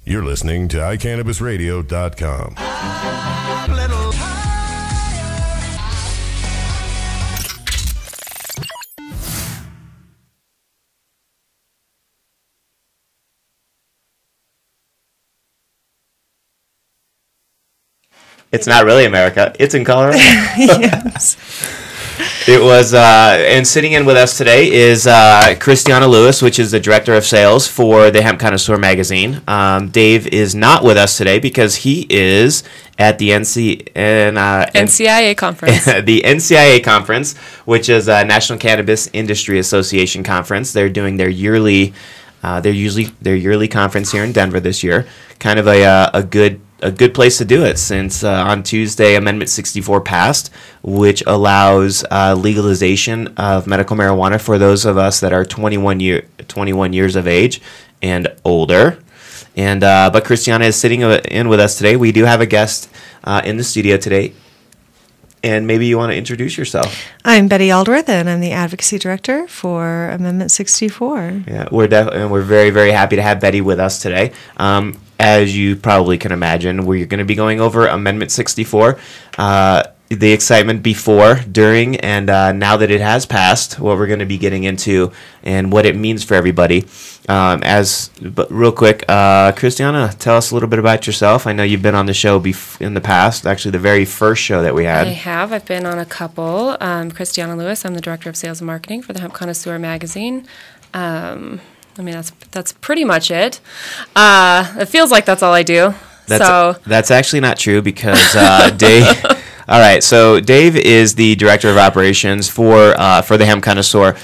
You're listening to iCannabisRadio.com. It's not really America. It's in Colorado. Yes. It was, and sitting in with us today is Christiana Lewis, which is the Director of Sales for the Hemp Connoisseur magazine. Dave is not with us today because he is at the NCIA conference. The NCIA conference, which is a National Cannabis Industry Association conference. They're doing their yearly conference here in Denver this year. Kind of a good place to do it, since on Tuesday Amendment 64 passed, which allows legalization of medical marijuana for those of us that are 21 years of age and older. And but Christiana is sitting in with us today. We do have a guest in the studio today. And maybe you want to introduce yourself. I'm Betty Aldworth, and I'm the Advocacy Director for Amendment 64. Yeah, we're very, very happy to have Betty with us today. As you probably can imagine, we're going to be going over Amendment 64, the excitement before, during, and now that it has passed, what we're going to be getting into and what it means for everybody. But real quick, Christiana, tell us a little bit about yourself. I know you've been on the show in the past, actually the very first show that we had. I have. I've been on a couple. Christiana Lewis, I'm the Director of Sales and Marketing for the Hemp Connoisseur magazine. That's pretty much it. It feels like that's all I do. That's actually not true, because Dave. All right, so Dave is the Director of Operations for the Hemp Connoisseur.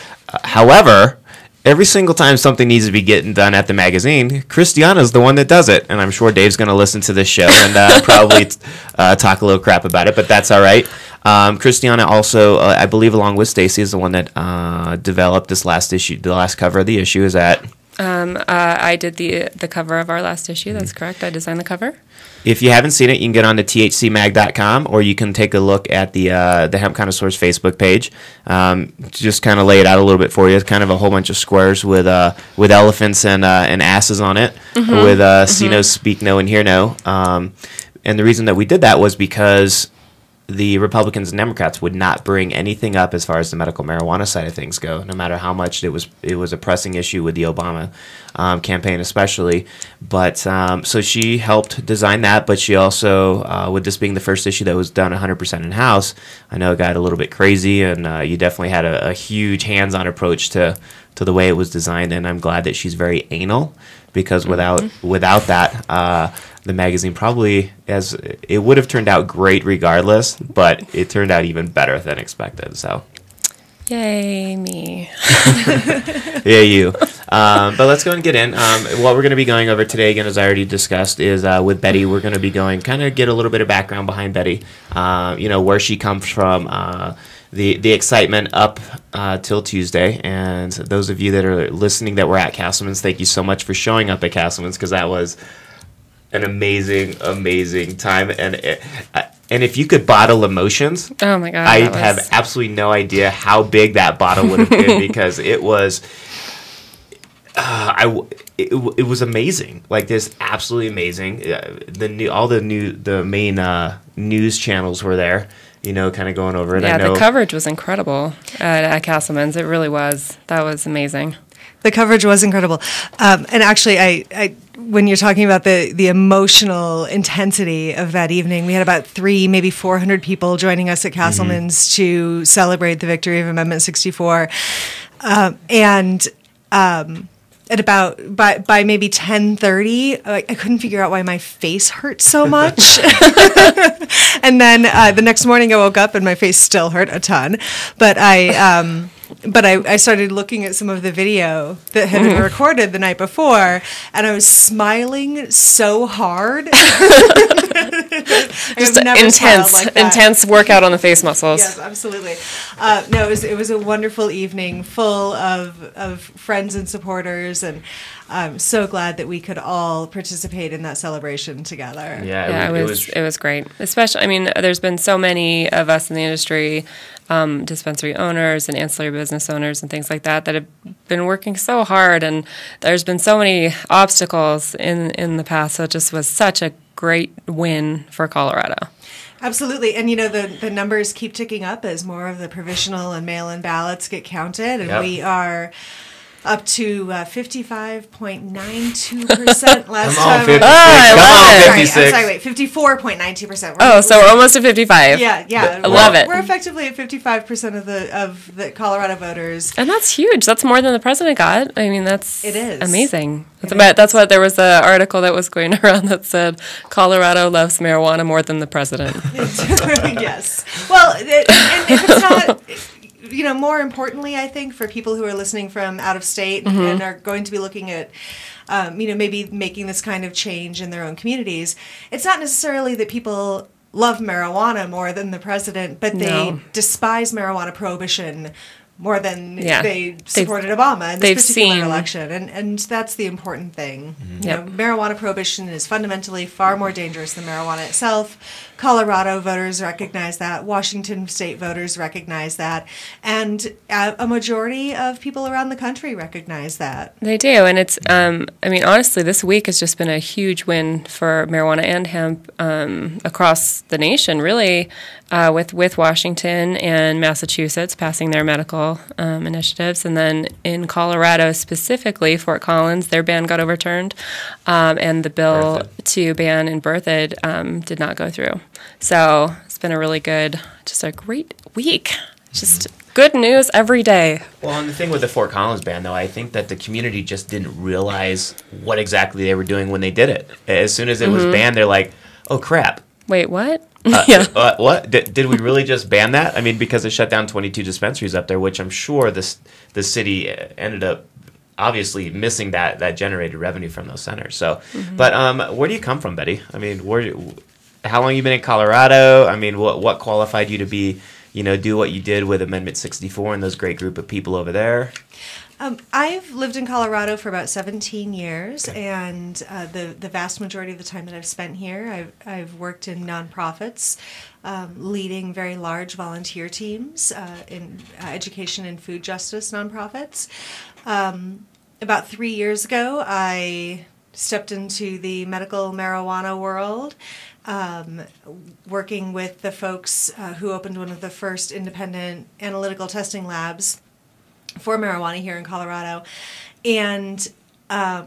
However, every single time something needs to be getting done at the magazine, Christiana's the one that does it, and I'm sure Dave's going to listen to this show and probably talk a little crap about it, but that's all right. Christiana also, I believe, along with Stacy, is the one that developed this last issue. The last cover of the issue is that. I did the cover of our last issue. That's correct. I designed the cover. If you haven't seen it, you can get on to thcmag.com, or you can take a look at the Hemp Connoisseur's Facebook page. Just kind of lay it out a little bit for you. It's kind of a whole bunch of squares with elephants and asses on it, with see no, speak no, and hear no. And the reason that we did that was because the Republicans and Democrats would not bring anything up as far as the medical marijuana side of things go, no matter how much it was a pressing issue with the Obama campaign especially. But so she helped design that, but she also, with this being the first issue that was done 100% in-house, I know it got a little bit crazy, and you definitely had a huge hands-on approach to the way it was designed, and I'm glad that she's very anal, because without that, the magazine probably, as it would have turned out great regardless, but it turned out even better than expected. So, yay me! Yeah, you. But let's go and get in. What we're going to be going over today, again, as I already discussed, is with Betty. We're going to be kind of get a little bit of background behind Betty. Where she comes from. The excitement up till Tuesday, and those of you that are listening that were at Castleman's, thank you so much for showing up at Castleman's, because that was an amazing time. And if you could bottle emotions, oh my God, I have absolutely no idea how big that bottle would have been, because it was it was amazing, like this, absolutely amazing. The main news channels were there, kind of going over it. Yeah, the coverage was incredible at Castleman's. It really was. That was amazing. The coverage was incredible. And actually, I when you're talking about the emotional intensity of that evening, we had about 300, maybe 400 people joining us at Castleman's to celebrate the victory of Amendment 64. At about by maybe 10:30, I couldn't figure out why my face hurt so much. And then the next morning I woke up and my face still hurt a ton. But I started looking at some of the video that had been recorded the night before, and I was smiling so hard. Just intense workout on the face muscles. Yes, absolutely. No, it was a wonderful evening full of friends and supporters, and I'm so glad that we could all participate in that celebration together. Yeah, it was great. Especially, I mean, there's been so many of us in the industry, dispensary owners and ancillary business owners and things like that have been working so hard, and there's been so many obstacles in the past. So it just was such a great win for Colorado. Absolutely. And, the numbers keep ticking up as more of the provisional and mail-in ballots get counted. And we are up to 55.92% last time. Come on, 56. Sorry, wait, 54.92%. Oh, so we're almost at 55. Yeah. I love it. We're effectively at 55% of the Colorado voters. And that's huge. That's more than the president got. I mean, it is amazing. That's what there was an article that was going around that said Colorado loves marijuana more than the president. Yes. Well, and if it's not... more importantly, I think for people who are listening from out of state and are going to be looking at, maybe making this kind of change in their own communities, it's not necessarily that people love marijuana more than the president, but they despise marijuana prohibition more than they supported Obama in this particular election. And that's the important thing. Marijuana prohibition is fundamentally far more dangerous than marijuana itself. Colorado voters recognize that. Washington state voters recognize that. And a majority of people around the country recognize that. They do. And it's, honestly, this week has just been a huge win for marijuana and hemp across the nation, really, with Washington and Massachusetts passing their medical initiatives. And then in Colorado specifically, Fort Collins, their ban got overturned. And the bill to ban in birth ed did not go through. So it's been a great week. Just good news every day. Well, and the thing with the Fort Collins ban, though, I think that the community just didn't realize what exactly they were doing when they did it. As soon as it was banned, they're like, oh, crap. Wait, what? What? Did we really just ban that? I mean, because it shut down 22 dispensaries up there, which I'm sure the city ended up obviously missing that generated revenue from those centers. So, but where do you come from, Betty? I mean, how long you been in Colorado? I mean, what qualified you to be, do what you did with Amendment 64 and those great group of people over there? I've lived in Colorado for about 17 years, and the vast majority of the time that I've spent here, I've worked in nonprofits, leading very large volunteer teams in education and food justice nonprofits. About 3 years ago, I stepped into the medical marijuana world, working with the folks who opened one of the first independent analytical testing labs for marijuana here in Colorado, and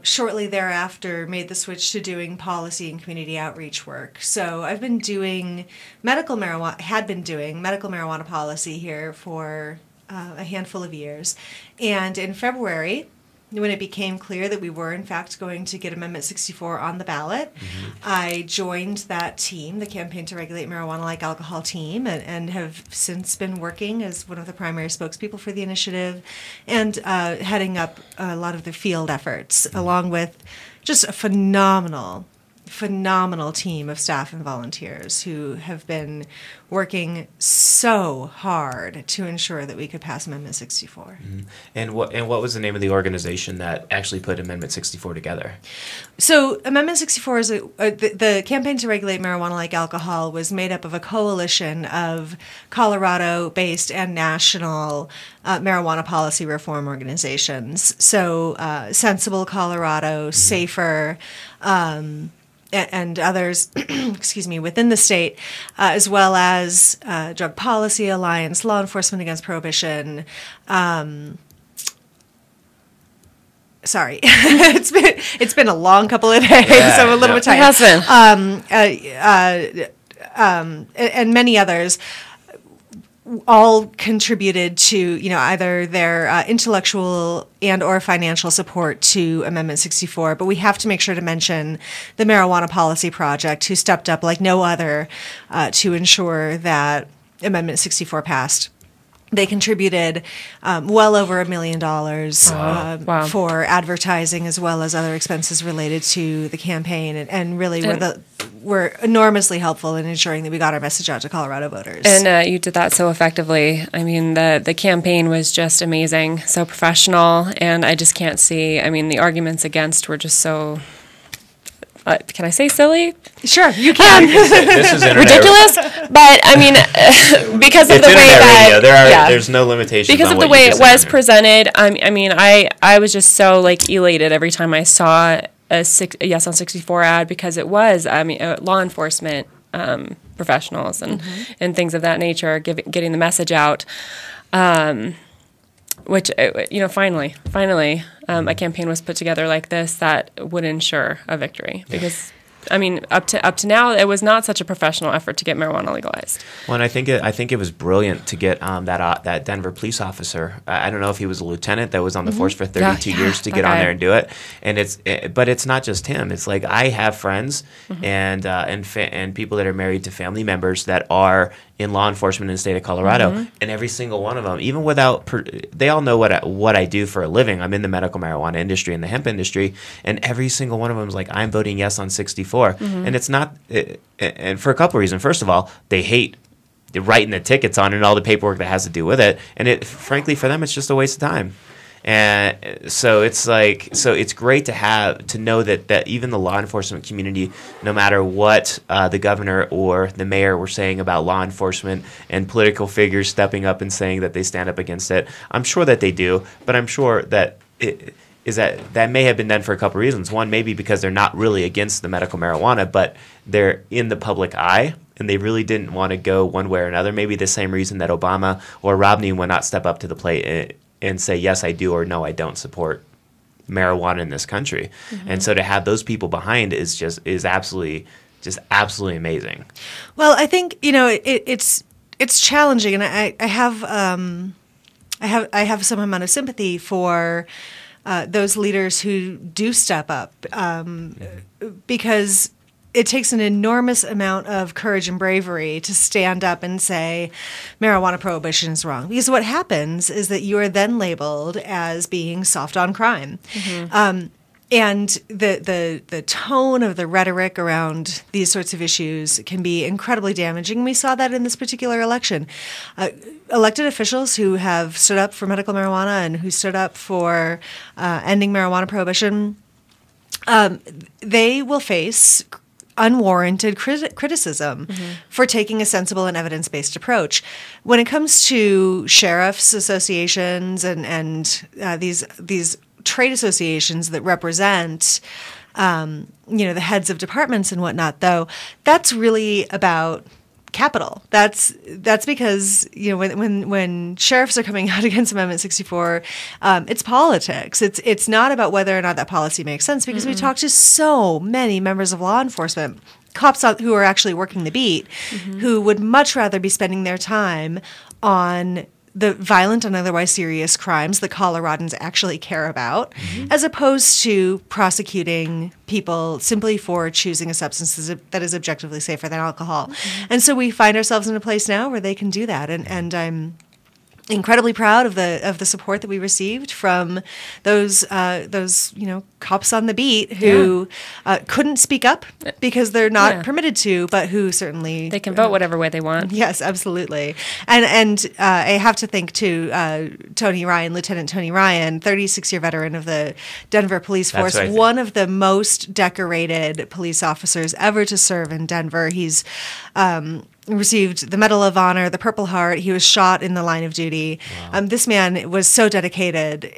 shortly thereafter made the switch to doing policy and community outreach work. So I've been doing medical marijuana policy here for a handful of years, and in February, when it became clear that we were, in fact, going to get Amendment 64 on the ballot, I joined that team, the Campaign to Regulate Marijuana Like Alcohol team, and have since been working as one of the primary spokespeople for the initiative and heading up a lot of the field efforts, along with just a phenomenal team of staff and volunteers who have been working so hard to ensure that we could pass Amendment 64. And what was the name of the organization that actually put Amendment 64 together? So Amendment 64 is the Campaign to Regulate Marijuana Like Alcohol was made up of a coalition of Colorado-based and national marijuana policy reform organizations. So Sensible Colorado, Safer, and others, within the state, as well as Drug Policy Alliance, Law Enforcement Against Prohibition. Sorry, it's been a long couple of days, so I'm a little bit tired. It has been. And many others. All contributed to, either their intellectual and or financial support to Amendment 64. But we have to make sure to mention the Marijuana Policy Project, who stepped up like no other to ensure that Amendment 64 passed. They contributed well over $1 million for advertising as well as other expenses related to the campaign, and really were enormously helpful in ensuring that we got our message out to Colorado voters. And you did that so effectively. I mean, the campaign was just amazing, so professional, and I just can't see. I mean, the arguments against were just so. Can I say silly? Sure, you can. This is internet. Ridiculous, but I mean, because of It's the way internet that radio. There's no limitations because on of the what way you it can say was on there. presented. I mean, I was just so like elated every time I saw a Yes on 64 ad, because it was, I mean, law enforcement professionals and things of that nature getting the message out. Which, finally, a campaign was put together like this that would ensure a victory. Because, I mean, up to now, it was not such a professional effort to get marijuana legalized. Well, and I think it was brilliant to get that Denver police officer. I don't know if he was a lieutenant that was on the force for 32 years to get on there and do it. And but it's not just him. It's like I have friends and people that are married to family members that are in law enforcement in the state of Colorado, and every single one of them, even without, they all know what I do for a living. I'm in the medical marijuana industry and the hemp industry, and every single one of them is like, I'm voting yes on 64. And it's not, and for a couple of reasons. First of all, they hate writing the tickets on it and all the paperwork that has to do with it, and frankly, for them, it's just a waste of time. And so it's great to know that even the law enforcement community, no matter what the governor or the mayor were saying about law enforcement and political figures stepping up and saying that they stand up against it, I'm sure that they do, but I'm sure that that may have been done for a couple of reasons. One, maybe because they're not really against the medical marijuana, but they're in the public eye, and they really didn't want to go one way or another. Maybe the same reason that Obama or Romney would not step up to the plate and say, yes, I do, or no, I don't support marijuana in this country. And so to have those people behind is absolutely amazing. Well, I think, it's challenging, and I have some amount of sympathy for those leaders who do step up, because it takes an enormous amount of courage and bravery to stand up and say marijuana prohibition is wrong. Because what happens is that you are then labeled as being soft on crime. And the tone of the rhetoric around these sorts of issues can be incredibly damaging. We saw that in this particular election. Elected officials who have stood up for medical marijuana and who stood up for ending marijuana prohibition, they will face unwarranted criticism for taking a sensible and evidence-based approach. When it comes to sheriffs' associations and these trade associations that represent the heads of departments and whatnot, though, that's really about capital. That's because when sheriffs are coming out against Amendment 64, it's politics. It's not about whether or not that policy makes sense, because we talk to so many members of law enforcement, cops who are actually working the beat, who would much rather be spending their time on the violent and otherwise serious crimes that Coloradans actually care about, as opposed to prosecuting people simply for choosing a substance that is objectively safer than alcohol. And so we find ourselves in a place now where they can do that. And I'm incredibly proud of the support that we received from those cops on the beat who couldn't speak up because they're not permitted to, but who certainly they can vote whatever way they want. Yes, absolutely. And I have to thank too Tony Ryan, Lieutenant Tony Ryan, 36-year veteran of the Denver Police Force, one of the most decorated police officers ever to serve in Denver. He's received the Medal of Honor, the Purple Heart. He was shot in the line of duty. Wow. This man is so dedicated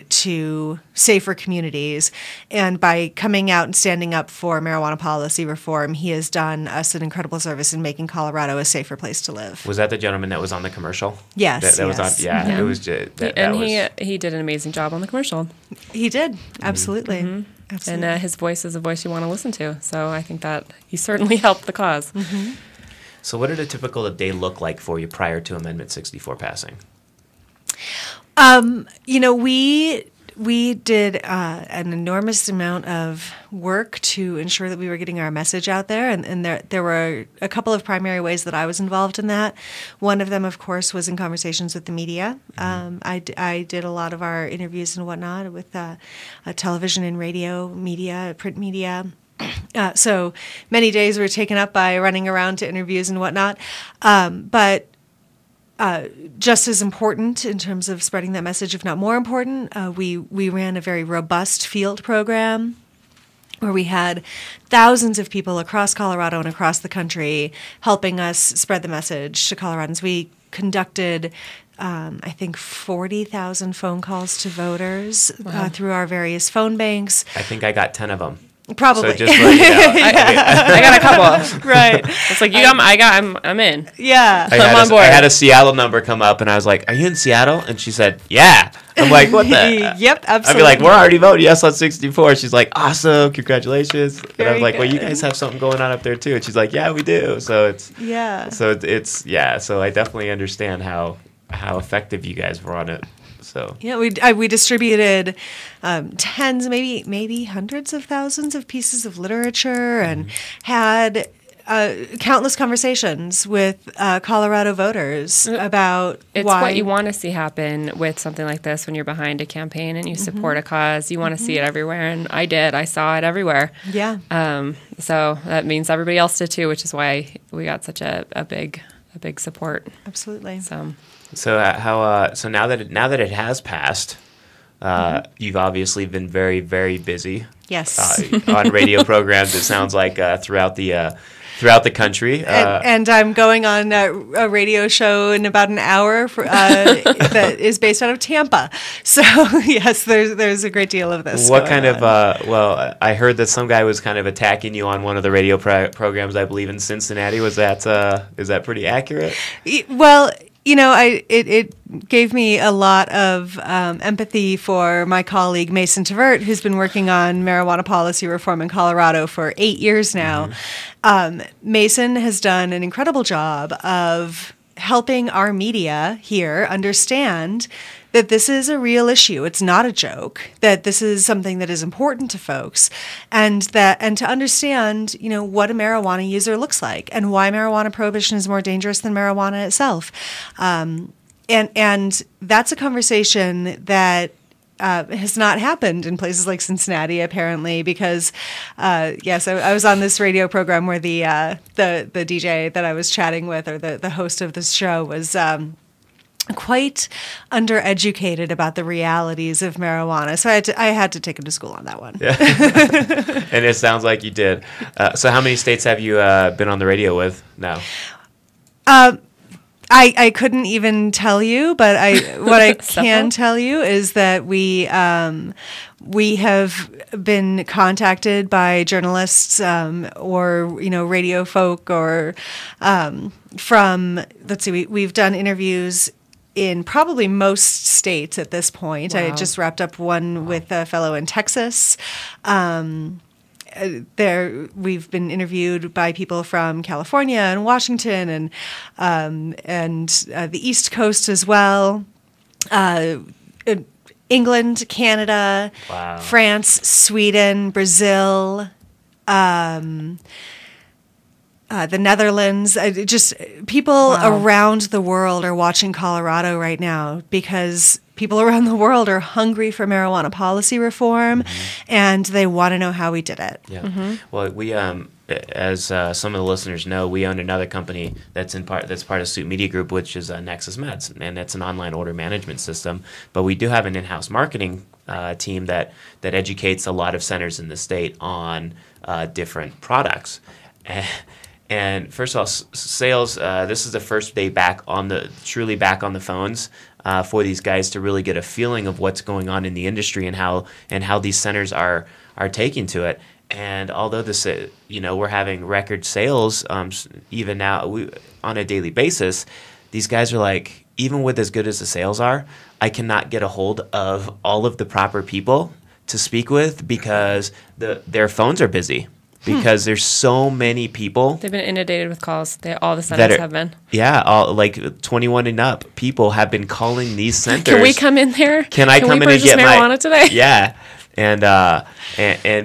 to safer communities. And by coming out and standing up for marijuana policy reform, he has done us an incredible service in making Colorado a safer place to live. Was that the gentleman that was on the commercial? Yes. That was on, it was just, he did an amazing job on the commercial. He did. Absolutely. Absolutely. And his voice is a voice you want to listen to. So I think that he certainly helped the cause. So what did a typical day look like for you prior to Amendment 64 passing? We did an enormous amount of work to ensure that we were getting our message out there, and there were a couple of primary ways that I was involved in that. One of them, of course, was in conversations with the media. I did a lot of our interviews and whatnot with television and radio media, print media. So many days were taken up by running around to interviews and whatnot. But just as important in terms of spreading that message, if not more important, we ran a very robust field program where we had thousands of people across Colorado and across the country helping us spread the message to Coloradans. We conducted, I think, 40,000 phone calls to voters through our various phone banks. I think I got 10 of them. Probably. So just let you know. I got a couple. Right. It's like I'm in. Yeah. I'm on board. I had a Seattle number come up, and I was like, "Are you in Seattle?" And she said, "Yeah." I'm like, "What the?" Yep, absolutely. I'd be like, "We're already voting yes on 64." She's like, "Awesome, congratulations!" And Very I'm like, "Well, you good. guys have something going on up there too." And she's like, "Yeah, we do." So it's Yeah. So it's yeah. So I definitely understand how effective you guys were on it. So Yeah, we distributed tens, maybe hundreds of thousands of pieces of literature, and had countless conversations with Colorado voters about It's why what you want to see happen with something like this when you're behind a campaign and you support a cause. You want to see it everywhere, and I did. I saw it everywhere. Yeah. So that means everybody else did too, which is why we got such a big support. Absolutely. So so now that it has passed, you've obviously been very, very busy. Yes. On radio programs. It sounds like throughout the country. And I'm going on a radio show in about an hour that is based out of Tampa. So yes, there's a great deal of this. What kind of? Well, I heard that some guy was kind of attacking you on one of the radio programs. I believe in Cincinnati. Is that pretty accurate? Well, it gave me a lot of empathy for my colleague Mason Tvert, who's been working on marijuana policy reform in Colorado for 8 years now. Mason has done an incredible job of helping our media here understand that this is a real issue. It's not a joke, that this is something that is important to folks, and to understand, what a marijuana user looks like and why marijuana prohibition is more dangerous than marijuana itself. And that's a conversation that has not happened in places like Cincinnati, apparently, because I was on this radio program where the DJ that I was chatting with, or the host of this show, was quite undereducated about the realities of marijuana. So I had to take him to school on that one. Yeah. And it sounds like you did. So how many states have you been on the radio with now? I couldn't even tell you, but what I can tell you is that we have been contacted by journalists or radio folk or we've done interviews in probably most states at this point. Wow. I just wrapped up one with a fellow in Texas. We've been interviewed by people from California and Washington and the East Coast as well. England, Canada, wow. France, Sweden, Brazil, the Netherlands. Just people around the world are watching Colorado right now because people around the world are hungry for marijuana policy reform, and they want to know how we did it. Yeah. Well, we, as some of the listeners know, we own another company that's part of Suit Media Group, which is Nexus Meds, and it's an online order management system. But we do have an in-house marketing team that educates a lot of centers in the state on different products. And first of all, sales. This is the first day truly back on the phones for these guys to really get a feeling of what's going on in the industry and how these centers are taking to it. And although this, we're having record sales even now on a daily basis, these guys are like, even with as good as the sales are, I cannot get a hold of all of the proper people to speak with because their phones are busy. Because there's so many people. They've been inundated with calls. All the centers have been. Yeah, like 21 and up people have been calling these centers. Can we come in there? Can I come in and get marijuana today? Yeah, and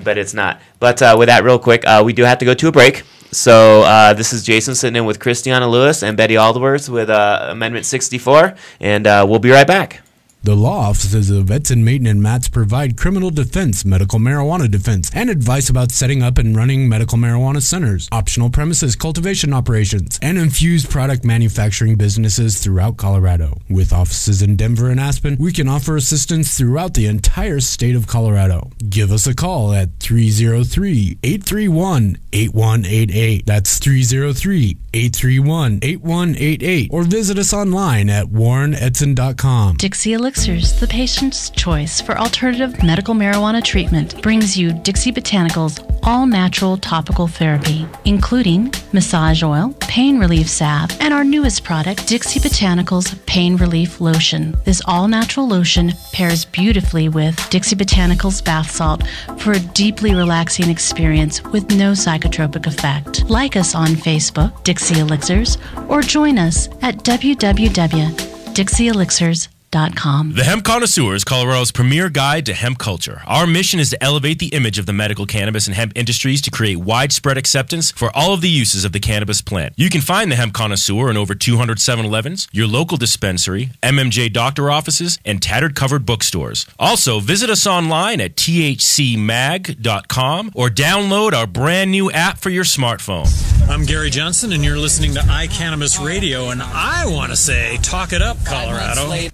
but it's not. But with that, real quick, we do have to go to a break. So this is Jason sitting in with Christiana Lewis and Betty Aldworth with Amendment 64, and we'll be right back. The law offices of Edson, Mayton, and Matz provide criminal defense, medical marijuana defense, and advice about setting up and running medical marijuana centers, optional premises cultivation operations, and infused product manufacturing businesses throughout Colorado. With offices in Denver and Aspen, we can offer assistance throughout the entire state of Colorado. Give us a call at 303-831-8188. That's 303-831-8188. Or visit us online at warrenedson.com. Dixie Elixirs, the patient's choice for alternative medical marijuana treatment, brings you Dixie Botanicals all-natural topical therapy, including massage oil, pain relief salve, and our newest product, Dixie Botanicals Pain Relief Lotion. This all-natural lotion pairs beautifully with Dixie Botanicals bath salt for a deeply relaxing experience with no psychotropic effect. Like us on Facebook, Dixie Elixirs, or join us at www.dixieelixirs.com. The Hemp Connoisseur is Colorado's premier guide to hemp culture. Our mission is to elevate the image of the medical cannabis and hemp industries to create widespread acceptance for all of the uses of the cannabis plant. You can find the Hemp Connoisseur in over 200 7-Elevens, your local dispensary, MMJ doctor offices, and tattered covered bookstores. Also, visit us online at thcmag.com or download our brand new app for your smartphone. I'm Gary Johnson, and you're listening to iCannabis Radio, and I want to say, talk it up, Colorado.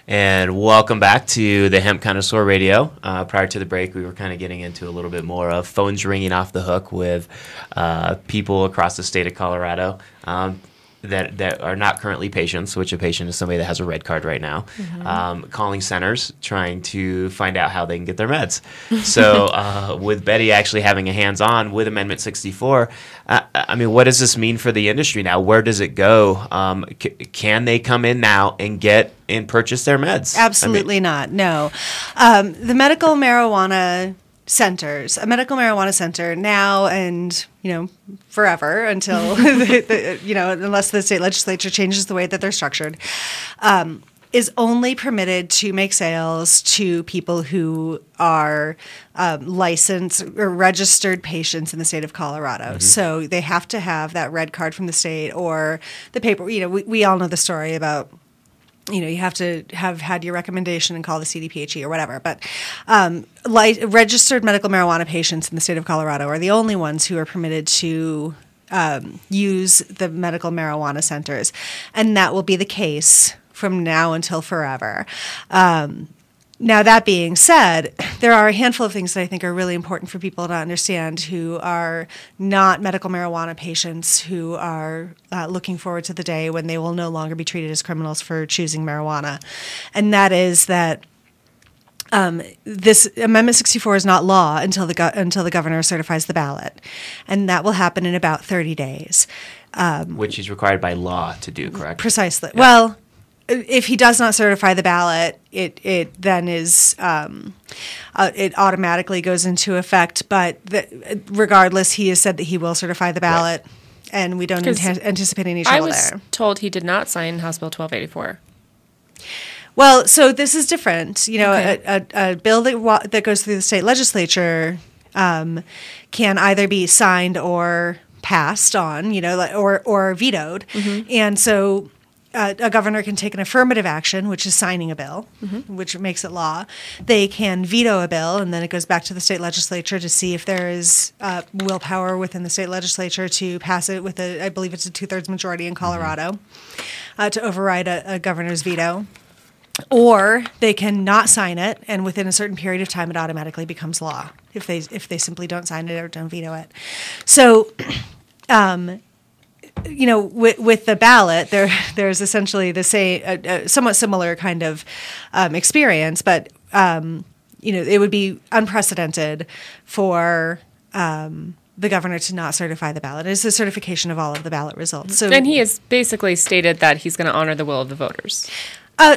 And welcome back to the Hemp Connoisseur Radio. Prior to the break, we were kind of getting into a little bit more of phones ringing off the hook with people across the state of Colorado that are not currently patients, which a patient is somebody that has a red card right now, calling centers trying to find out how they can get their meds. So with Betty actually having a hands-on with Amendment 64, I mean, what does this mean for the industry now? Where does it go? Can they come in now and get and purchase their meds? Absolutely not. No. The medical marijuana centers, a medical marijuana center now and, forever until, unless the state legislature changes the way that they're structured, is only permitted to make sales to people who are licensed or registered patients in the state of Colorado. Mm-hmm. So they have to have that red card from the state or the paper. We all know the story about, you have to have had your recommendation and call the CDPHE or whatever. But registered medical marijuana patients in the state of Colorado are the only ones who are permitted to use the medical marijuana centers. And that will be the case from now until forever. Now, that being said, there are a handful of things that I think are really important for people to understand who are not medical marijuana patients who are looking forward to the day when they will no longer be treated as criminals for choosing marijuana. And that is that this Amendment 64 is not law until the governor certifies the ballot. And that will happen in about 30 days. Which is required by law to do, correct? Precisely. Yeah. Well, if he does not certify the ballot, it then is it automatically goes into effect. But regardless, he has said that he will certify the ballot, right. And we don't anticipate any trouble there. I was told he did not sign House Bill 1284. Well, so this is different. A bill that goes through the state legislature can either be signed or passed on, or vetoed, mm-hmm. And so. A governor can take an affirmative action, which is signing a bill, mm-hmm. which makes it law. They can veto a bill, and then it goes back to the state legislature to see if there is willpower within the state legislature to pass it with I believe it's a 2/3 majority in Colorado, to override a governor's veto. Or they can not sign it, and within a certain period of time, it automatically becomes law if they simply don't sign it or don't veto it. So. With the ballot, there's essentially the same, somewhat similar kind of experience, but it would be unprecedented for the governor to not certify the ballot. It's a certification of all of the ballot results. So, and he has basically stated that he's going to honor the will of the voters.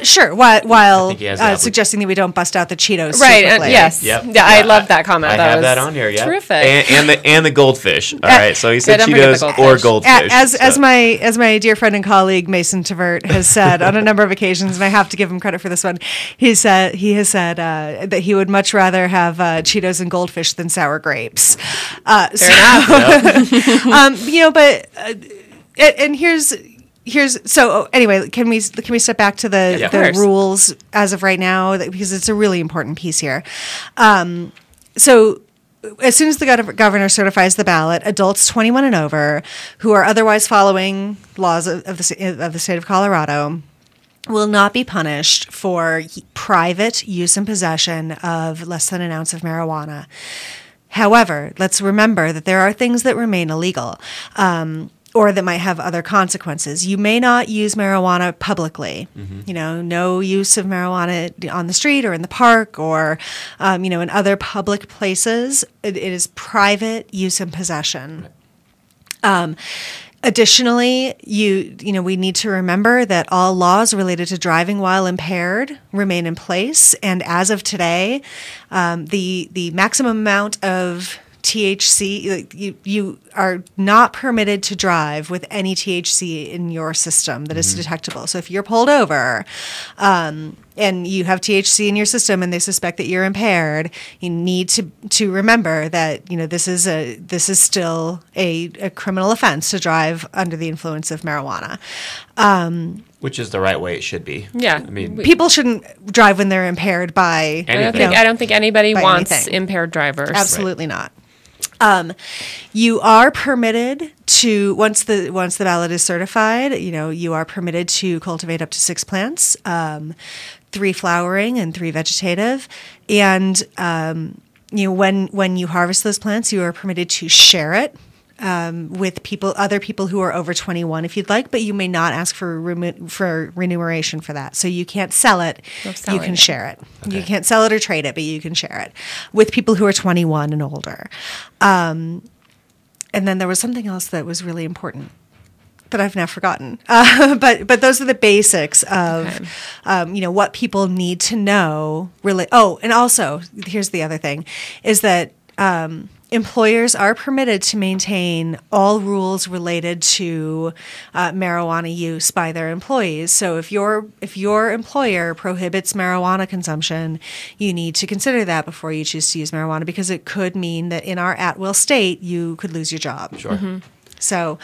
Sure. While suggesting that we don't bust out the Cheetos, right? Yes. Yep. Yeah, I love that comment. I have that on here. Yeah. Terrific. And the goldfish. All right. So he said Cheetos or goldfish. As my dear friend and colleague Mason Tvert has said on a number of occasions, and I have to give him credit for this one. He has said that he would much rather have Cheetos and goldfish than sour grapes. Fair enough. And here's. Anyway, can we step back to the course. rules as of right now, because it's a really important piece here. So as soon as the governor certifies the ballot, adults 21 and over who are otherwise following laws of the state of Colorado will not be punished for private use and possession of less than an ounce of marijuana. However, let's remember that there are things that remain illegal, or that might have other consequences. You may not use marijuana publicly. No use of marijuana on the street or in the park or, in other public places. It is private use and possession. Additionally, we need to remember that all laws related to driving while impaired remain in place. And as of today, the maximum amount of THC, you are not permitted to drive with any THC in your system that is detectable. So if you're pulled over and you have THC in your system and they suspect that you're impaired, you need to remember that this is still a criminal offense to drive under the influence of marijuana. Which is the right way it should be. Yeah. I mean, people shouldn't drive when they're impaired by anything. I don't think anybody by wants anything. impaired drivers. Absolutely not. You are permitted to, once the ballot is certified, you are permitted to cultivate up to 6 plants, 3 flowering and 3 vegetative. And, when you harvest those plants, you are permitted to share it with other people who are over 21 if you'd like, but you may not ask for remuneration for that. So you can't sell it, you can share it. Okay. You can't sell it or trade it, but you can share it with people who are 21 and older. And then there was something else that was really important that I've now forgotten. But those are the basics of, what people need to know. Really. Oh, and also, here's the other thing, is that employers are permitted to maintain all rules related to marijuana use by their employees. So if your employer prohibits marijuana consumption, you need to consider that before you choose to use marijuana, because it could mean that in our at-will state, you could lose your job. Sure. Mm-hmm. So,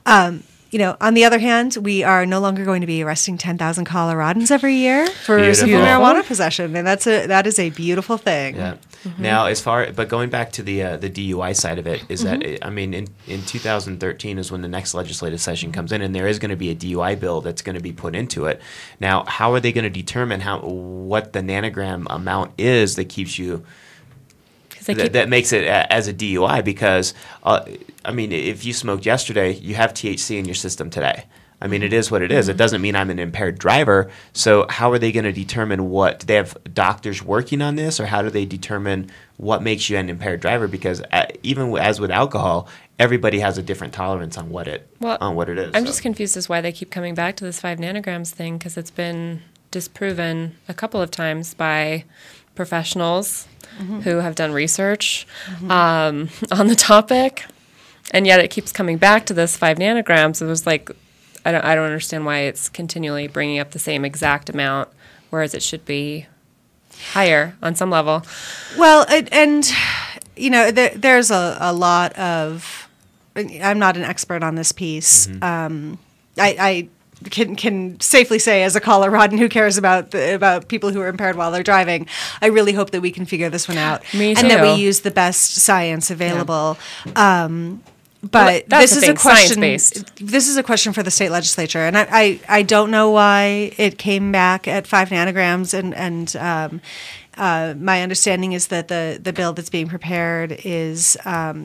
on the other hand, we are no longer going to be arresting 10,000 Coloradans every year for simple marijuana possession, and that is a beautiful thing. Yeah. Mm-hmm. Now, but going back to the DUI side of it, is that in 2013 is when the next legislative session comes in, and there is going to be a DUI bill that's going to be put into it. Now, how are they going to determine what the nanogram amount is that keeps you? That makes it as a DUI, because if you smoked yesterday, you have THC in your system today. I mean, it is what it is. It doesn't mean I'm an impaired driver. So how are they going to determine what? Do they have doctors working on this, or how do they determine what makes you an impaired driver? Because even as with alcohol, everybody has a different tolerance on what it is. I'm just confused as why they keep coming back to this 5 nanograms thing, because it's been disproven a couple of times by professionals who have done research on the topic, and yet it keeps coming back to this 5 nanograms. It was like, I don't understand why it's continually bringing up the same exact amount, whereas it should be higher on some level. Well, there's a lot of. I'm not an expert on this piece. I can safely say, as a Coloradan who cares about people who are impaired while they're driving, I really hope that we can figure this one out. Me too. And that we use the best science available. Yeah. But this is a question. Science-based. This is a question for the state legislature, and I don't know why it came back at 5 nanograms. And my understanding is that the bill that's being prepared is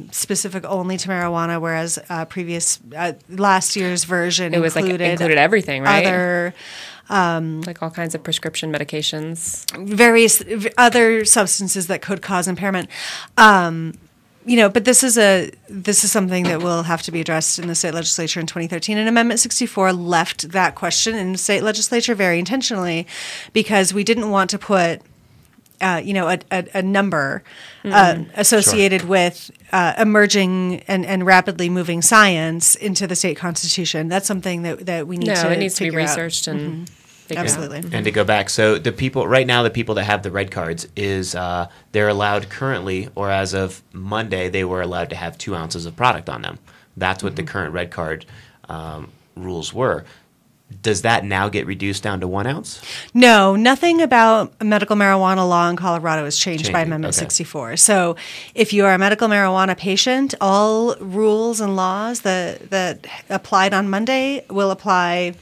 specific only to marijuana, whereas last year's version included everything, right? Other. Like all kinds of prescription medications, various other substances that could cause impairment. But this is something that will have to be addressed in the state legislature in 2013. And Amendment 64 left that question in the state legislature very intentionally, because we didn't want to put a number associated with emerging and rapidly moving science into the state constitution. That's something that we need to. It needs to be researched out. and. Absolutely. And to go back, so the people that have the red cards is they're allowed currently, or as of Monday, they were allowed to have 2 ounces of product on them. That's what the current red card rules were. Does that now get reduced down to 1 ounce? No, nothing about medical marijuana law in Colorado has changed by Amendment Okay. 64. So if you are a medical marijuana patient, all rules and laws that applied on Monday will apply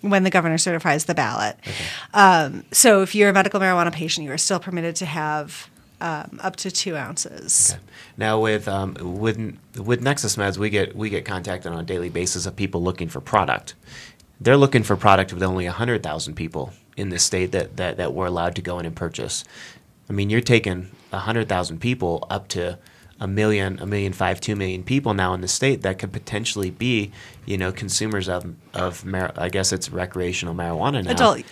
when the governor certifies the ballot. Okay. So if you're a medical marijuana patient, you are still permitted to have up to 2 ounces. Okay. Now with Nexus Meds, we get contacted on a daily basis of people looking for product. They're looking for product with only 100,000 people in this state that we're allowed to go in and purchase. I mean, you're taking 100,000 people up to 1 million, 1.5 million, 2 million people now in the state that could potentially be, consumers of I guess it's recreational marijuana now. Adult use.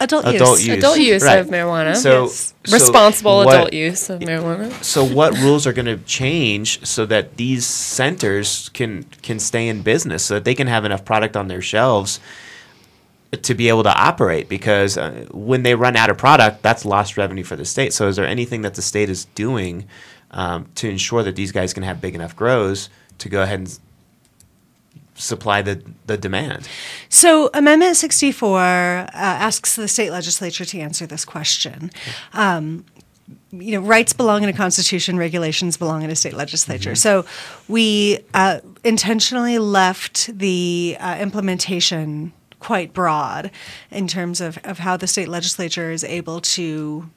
Adult use Right. of marijuana. So, Yes. Responsible what- adult use of marijuana. So what rules are going to change so that these centers can stay in business, so that they can have enough product on their shelves to be able to operate? Because when they run out of product, that's lost revenue for the state. So is there anything that the state is doing to ensure that these guys can have big enough grows to go ahead and supply the demand? So Amendment 64 asks the state legislature to answer this question. Rights belong in a constitution, regulations belong in a state legislature. So we intentionally left the implementation quite broad in terms of how the state legislature is able to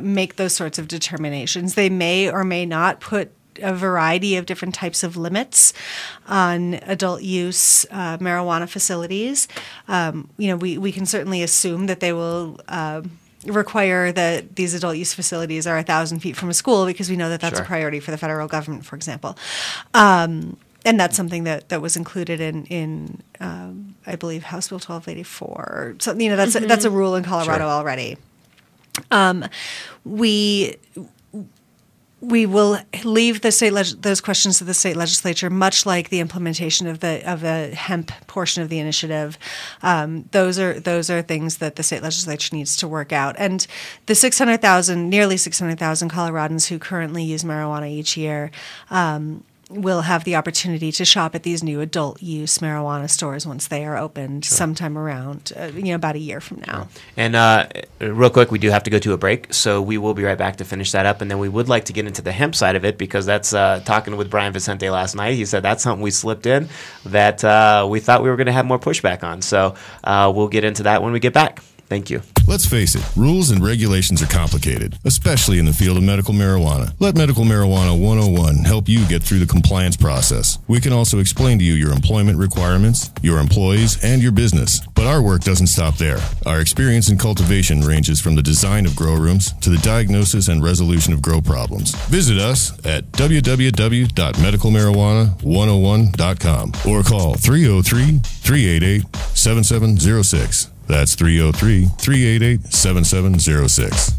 make those sorts of determinations. They may or may not put a variety of different types of limits on adult use marijuana facilities. We can certainly assume that they will require that these adult use facilities are 1,000 feet from a school, because we know that that's Sure. a priority for the federal government, for example. And that's something that was included in I believe, House Bill 1284. So that's a rule in Colorado Sure. already. We will leave the those questions to the state legislature, much like the implementation of the hemp portion of the initiative. Those are things that the state legislature needs to work out. And the nearly 600,000 Coloradans who currently use marijuana each year will have the opportunity to shop at these new adult use marijuana stores once they are opened sometime around, about a year from now. And real quick, we do have to go to a break, so we will be right back to finish that up. And then we would like to get into the hemp side of it, because that's talking with Brian Vicente last night. He said that's something we slipped in that we thought we were going to have more pushback on. So we'll get into that when we get back. Thank you. Let's face it, rules and regulations are complicated, especially in the field of medical marijuana. Let Medical Marijuana 101 help you get through the compliance process. We can also explain to you your employment requirements, your employees, and your business. But our work doesn't stop there. Our experience in cultivation ranges from the design of grow rooms to the diagnosis and resolution of grow problems. Visit us at www.medicalmarijuana101.com or call 303-388-7706. That's 303-388-7706.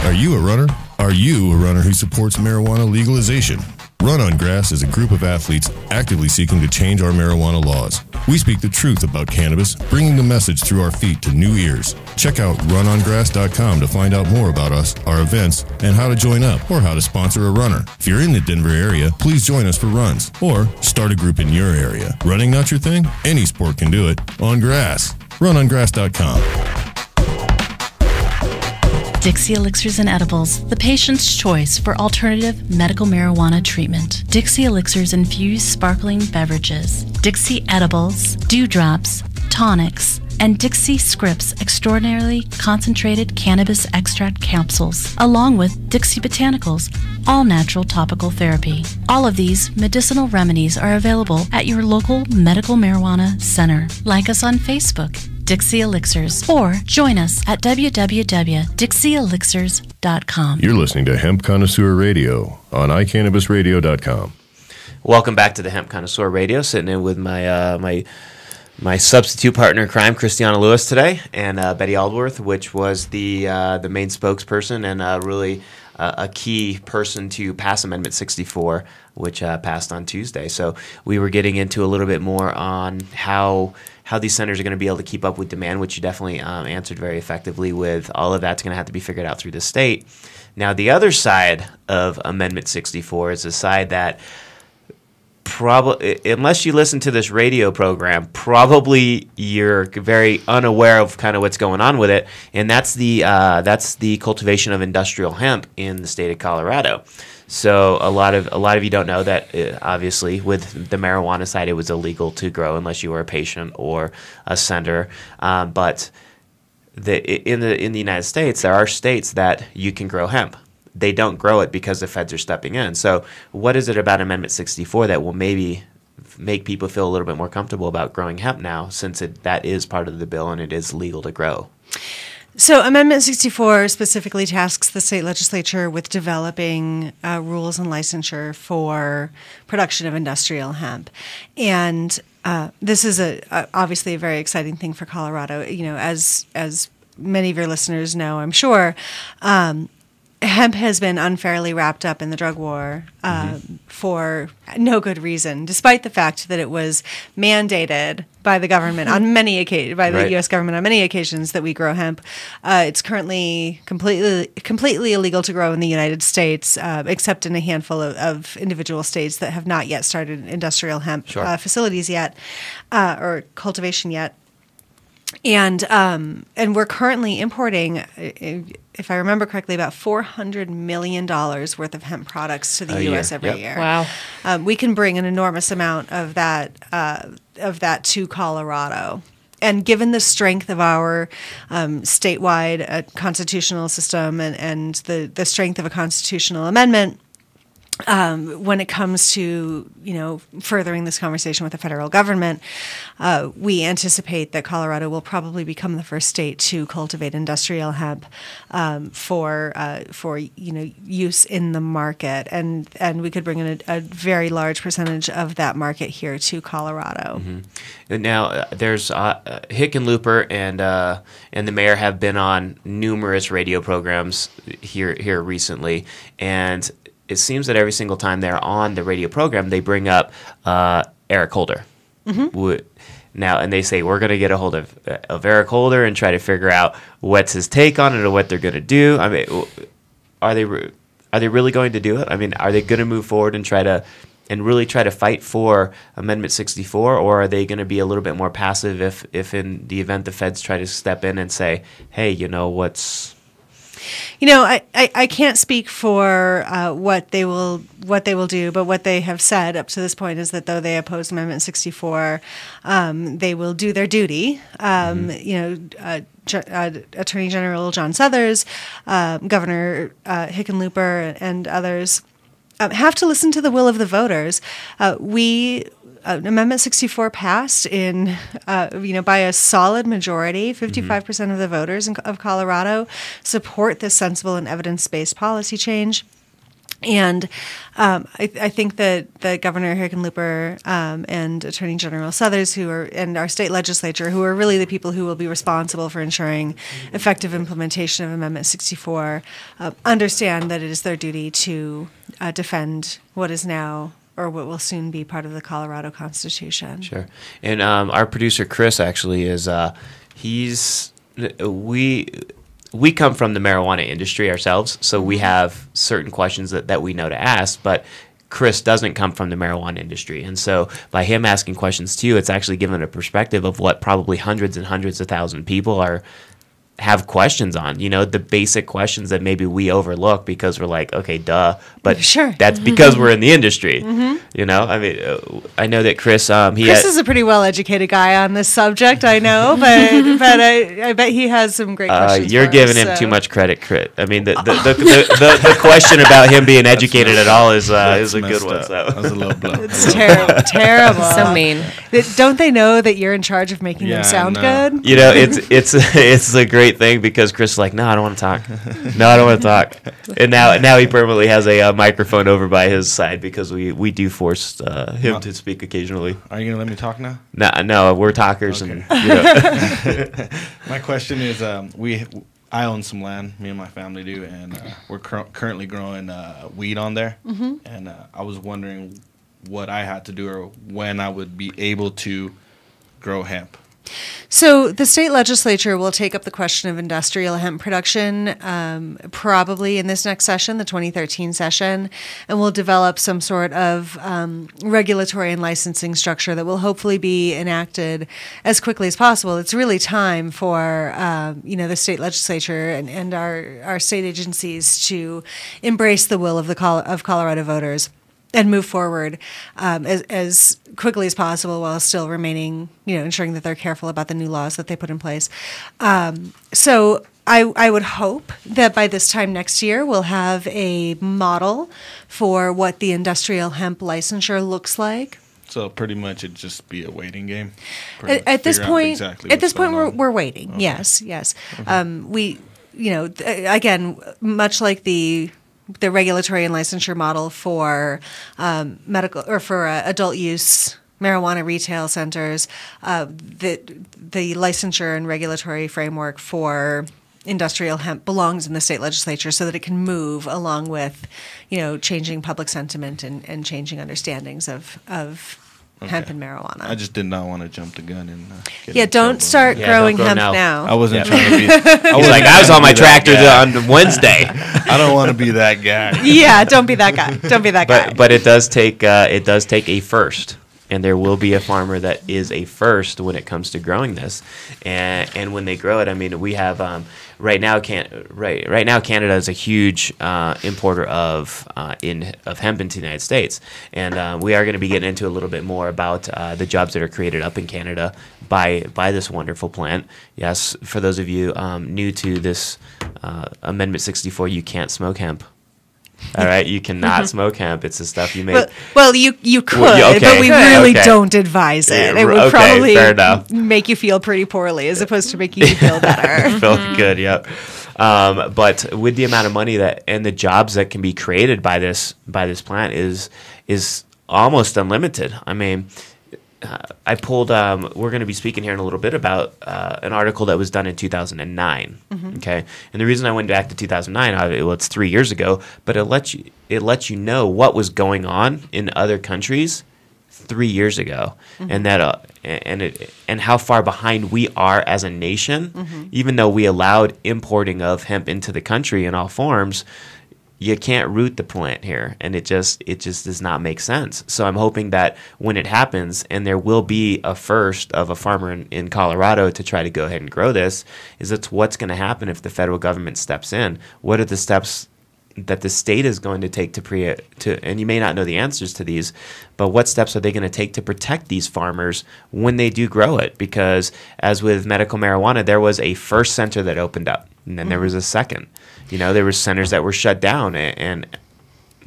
Are you a runner? Are you a runner who supports marijuana legalization? Run on Grass is a group of athletes actively seeking to change our marijuana laws. We speak the truth about cannabis, bringing the message through our feet to new ears. Check out runongrass.com to find out more about us, our events, and how to join up or how to sponsor a runner. If you're in the Denver area, please join us for runs or start a group in your area. Running not your thing? Any sport can do it. On grass. runongrass.com. Dixie Elixirs and Edibles, the patient's choice for alternative medical marijuana treatment. Dixie Elixirs infuse sparkling beverages, Dixie Edibles, dewdrops, tonics, and Dixie Scripts extraordinarily concentrated cannabis extract capsules, along with Dixie Botanicals, all-natural topical therapy. All of these medicinal remedies are available at your local medical marijuana center. Like us on Facebook, Dixie Elixirs, or join us at www.dixieelixirs.com. You're listening to Hemp Connoisseur Radio on iCannabisRadio.com. Welcome back to the Hemp Connoisseur Radio. Sitting in with my my substitute partner in crime, Christiana Lewis, today, and Betty Aldworth, which was the main spokesperson and really a key person to pass Amendment 64, which passed on Tuesday. So we were getting into a little bit more on how these centers are going to be able to keep up with demand, which you definitely answered very effectively with. All of that's going to have to be figured out through the state. Now, the other side of Amendment 64 is the side that probably, unless you listen to this radio program, probably you're very unaware of kind of what's going on with it, and that's the cultivation of industrial hemp in the state of Colorado. So a lot of you don't know that obviously with the marijuana side, it was illegal to grow unless you were a patient or a sender. But in the United States, there are states that you can grow hemp. They don't grow it because the feds are stepping in. So what is it about Amendment 64 that will maybe make people feel a little bit more comfortable about growing hemp now, since that is part of the bill and it is legal to grow? So Amendment 64 specifically tasks the state legislature with developing rules and licensure for production of industrial hemp. And this is obviously a very exciting thing for Colorado. As many of your listeners know, I'm sure, hemp has been unfairly wrapped up in the drug war for no good reason, despite the fact that it was mandated by the government on many occasions, by the U.S. government on many occasions, that we grow hemp. It's currently completely illegal to grow in the United States, except in a handful of individual states that have not yet started industrial hemp facilities yet, or cultivation yet. And we're currently importing, if I remember correctly, about $400 million worth of hemp products to the U.S. every year. Wow. We can bring an enormous amount of that to Colorado. And given the strength of our statewide constitutional system and the strength of a constitutional amendment, when it comes to furthering this conversation with the federal government, we anticipate that Colorado will probably become the first state to cultivate industrial hemp for use in the market, and we could bring in a very large percentage of that market here to Colorado. Mm-hmm. Now, there's Hickenlooper and the mayor have been on numerous radio programs here recently, and it seems that every single time they're on the radio program, they bring up Eric Holder. Mm-hmm. Now, and they say, we're going to get a hold of Eric Holder and try to figure out what's his take on it or what they're going to do. I mean, are they really going to do it? I mean, are they going to move forward and really try to fight for Amendment 64, or are they going to be a little bit more passive if in the event the feds try to step in and say, hey, what's... I can't speak for what they will do, but what they have said up to this point is that though they oppose Amendment 64, they will do their duty. Attorney General John Suthers, Governor Hickenlooper, and others have to listen to the will of the voters. Amendment 64 passed in, by a solid majority. 55% of the voters of Colorado support this sensible and evidence-based policy change. And I think that Governor Hickenlooper and Attorney General Suthers, and our state legislature, who are really the people who will be responsible for ensuring effective implementation of Amendment 64, understand that it is their duty to defend what is now, or what will soon be, part of the Colorado Constitution. Sure. And our producer, Chris, actually is, we come from the marijuana industry ourselves, so we have certain questions that we know to ask, but Chris doesn't come from the marijuana industry. And so by him asking questions to you, it's actually given a perspective of what probably hundreds and hundreds of thousands of people have questions on, the basic questions that maybe we overlook because we're like, okay, duh. But that's because we're in the industry. Mm-hmm. I mean, I know that Chris is a pretty well-educated guy on this subject, I know, but I bet he has some great questions. You're giving him too much credit, Crit. I mean, the question about him being educated at all is a good one. So. That was a low blow. It's terrible. So mean. Don't they know that you're in charge of making them sound good? It's a great thing because Chris is like, no, I don't want to talk. No, I don't want to talk. And now he permanently has a microphone over by his side because we do force him to speak occasionally. Are you gonna let me talk now? No, we're talkers. Okay. And My question is, I own some land, me and my family do, and we're currently growing weed on there. Mm-hmm. And I was wondering what I had to do or when I would be able to grow hemp. So the state legislature will take up the question of industrial hemp production probably in this next session, the 2013 session, and will develop some sort of regulatory and licensing structure that will hopefully be enacted as quickly as possible. It's really time for the state legislature and our state agencies to embrace the will of of Colorado voters and move forward as quickly as possible while still remaining, ensuring that they're careful about the new laws that they put in place. So I would hope that by this time next year, we'll have a model for what the industrial hemp licensure looks like. So pretty much it'd just be a waiting game. At this point, we're waiting. Okay. Yes. Okay. Again, much like the regulatory and licensure model for medical or for adult use marijuana retail centers, the licensure and regulatory framework for industrial hemp belongs in the state legislature so that it can move along with, changing public sentiment and changing understandings of hemp and marijuana. I just did not want to jump the gun and don't start growing hemp now. I wasn't trying to be. He's like, I was on my tractor on Wednesday. I don't want to be that guy. Yeah, don't be that guy. Don't be that guy. But it does take a first. And there will be a farmer that is a first when it comes to growing this, and when they grow it, I mean, we have right now Canada is a huge importer of hemp into the United States, and we are going to be getting into a little bit more about the jobs that are created up in Canada by this wonderful plant. Yes, for those of you new to this Amendment 64, you can't smoke hemp. All right, you cannot smoke hemp. It's the stuff you make. Well, you could, but we really don't advise it. It would probably make you feel pretty poorly, as opposed to making you feel better. Feel good, yep. But with the amount of money and the jobs that can be created by this plant is almost unlimited. I mean, I pulled. We're going to be speaking here in a little bit about an article that was done in 2009. Mm-hmm. Okay, and the reason I went back to 2009, it's 3 years ago, but it lets you know what was going on in other countries 3 years ago, mm-hmm. and how far behind we are as a nation, mm-hmm. even though we allowed importing of hemp into the country in all forms. You can't root the plant here, and it just does not make sense. So I'm hoping that when it happens, and there will be a first of a farmer in Colorado to try to go ahead and grow this, that's what's going to happen if the federal government steps in. What are the steps that the state is going to take and you may not know the answers to these, but what steps are they going to take to protect these farmers when they do grow it? Because as with medical marijuana, there was a first center that opened up, and then there was a second. There were centers that were shut down, and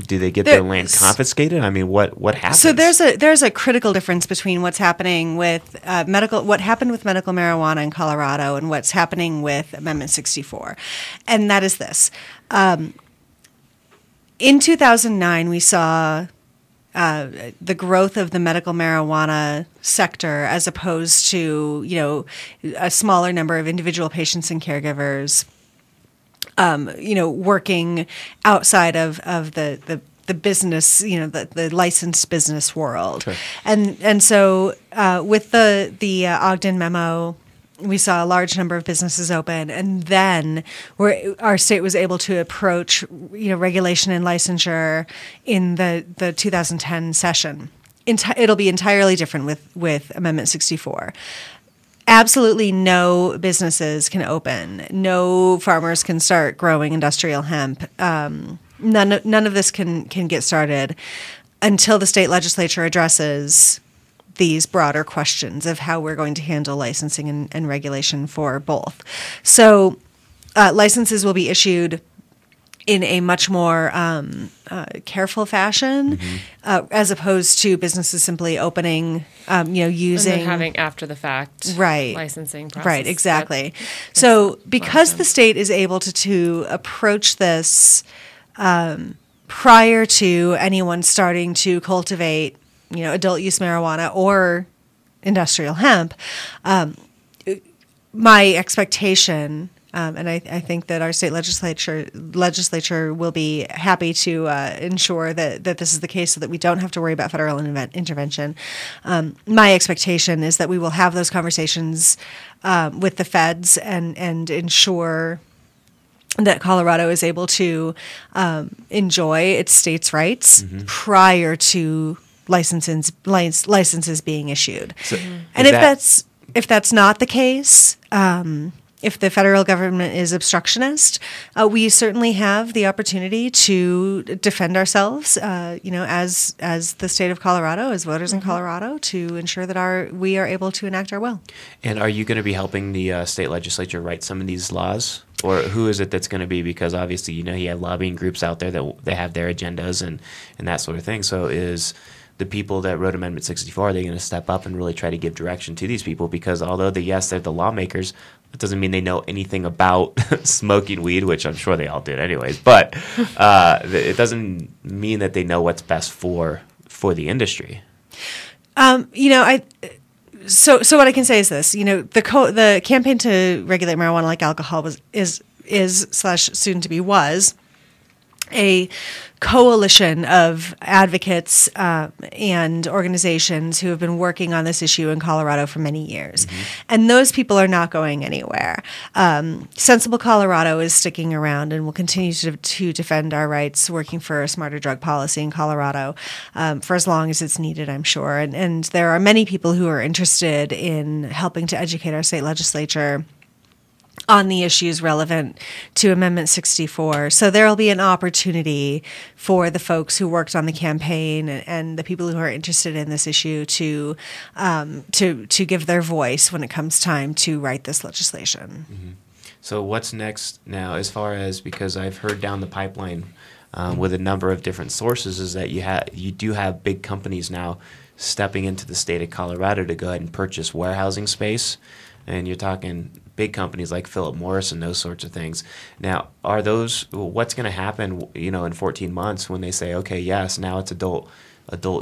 do they get their land confiscated? I mean, what happens? So there's a critical difference between what's happening with what happened with medical marijuana in Colorado and what's happening with Amendment 64, and that is this. In 2009, we saw the growth of the medical marijuana sector as opposed to a smaller number of individual patients and caregivers. Working outside of the business, the licensed business world. Sure. And so with the Ogden memo, we saw a large number of businesses open, and then our state was able to approach regulation and licensure in the 2010 session. It'll be entirely different with Amendment 64. Absolutely no businesses can open. No farmers can start growing industrial hemp. None of this can get started until the state legislature addresses these broader questions of how we're going to handle licensing and regulation for both. So licenses will be issued in a much more careful fashion, mm-hmm. As opposed to businesses simply opening, using and then having after the fact licensing process. Right, exactly. So because the state is able to approach this prior to anyone starting to cultivate, adult use marijuana or industrial hemp, my expectation And I think that our state legislature will be happy to ensure that this is the case so that we don't have to worry about federal intervention. My expectation is that we will have those conversations with the feds and ensure that Colorado is able to enjoy its state's rights prior to licenses being issued. So, and if that's not the case, if the federal government is obstructionist, we certainly have the opportunity to defend ourselves, as the state of Colorado, as voters in Colorado, to ensure that we are able to enact our will. And are you going to be helping the state legislature write some of these laws? Or who is it that's going to be? Because obviously, you have lobbying groups out there that they have their agendas and that sort of thing. So is the people that wrote Amendment 64, are they going to step up and really try to give direction to these people? Because although they're the lawmakers, it doesn't mean they know anything about smoking weed, which I'm sure they all did anyways. But it doesn't mean that they know what's best for the industry. So what I can say is this: the campaign to regulate marijuana like alcohol is soon to be was a coalition of advocates and organizations who have been working on this issue in Colorado for many years. And those people are not going anywhere. Sensible Colorado is sticking around and will continue to defend our rights, working for a smarter drug policy in Colorado for as long as it's needed, I'm sure. And there are many people who are interested in helping to educate our state legislature on the issues relevant to Amendment 64. So there will be an opportunity for the folks who worked on the campaign and the people who are interested in this issue to give their voice when it comes time to write this legislation. So what's next now, as far as, because I've heard down the pipeline with a number of different sources, is that you do have big companies now stepping into the state of Colorado to go ahead and purchase warehousing space. And you're talking big companies like Philip Morris and those sorts of things. Now, what's going to happen, in 14 months when they say, okay, yes, now it's adult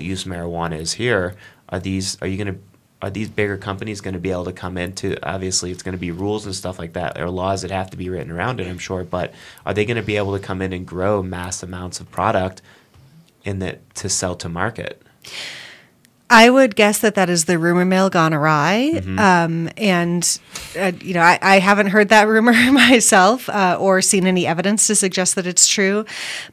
use marijuana is here? Are these bigger companies going to be able to come into? Obviously, it's going to be rules and stuff like that, or laws that have to be written around it, I'm sure. But are they going to be able to come in and grow mass amounts of product to sell to market? I would guess that is the rumor mill gone awry. I haven't heard that rumor myself or seen any evidence to suggest that it's true.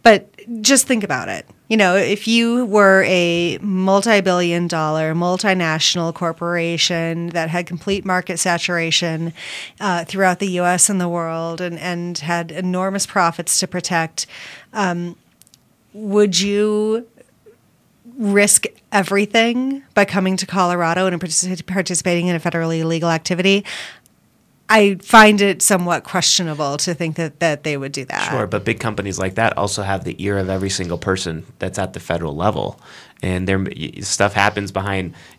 But just think about it. If you were a multi-billion-dollar multinational corporation that had complete market saturation throughout the U.S. and the world and had enormous profits to protect, would you risk everything by coming to Colorado and participating in a federally illegal activity? I find it somewhat questionable to think that they would do that. Sure, but big companies like that also have the ear of every single person that's at the federal level. And stuff happens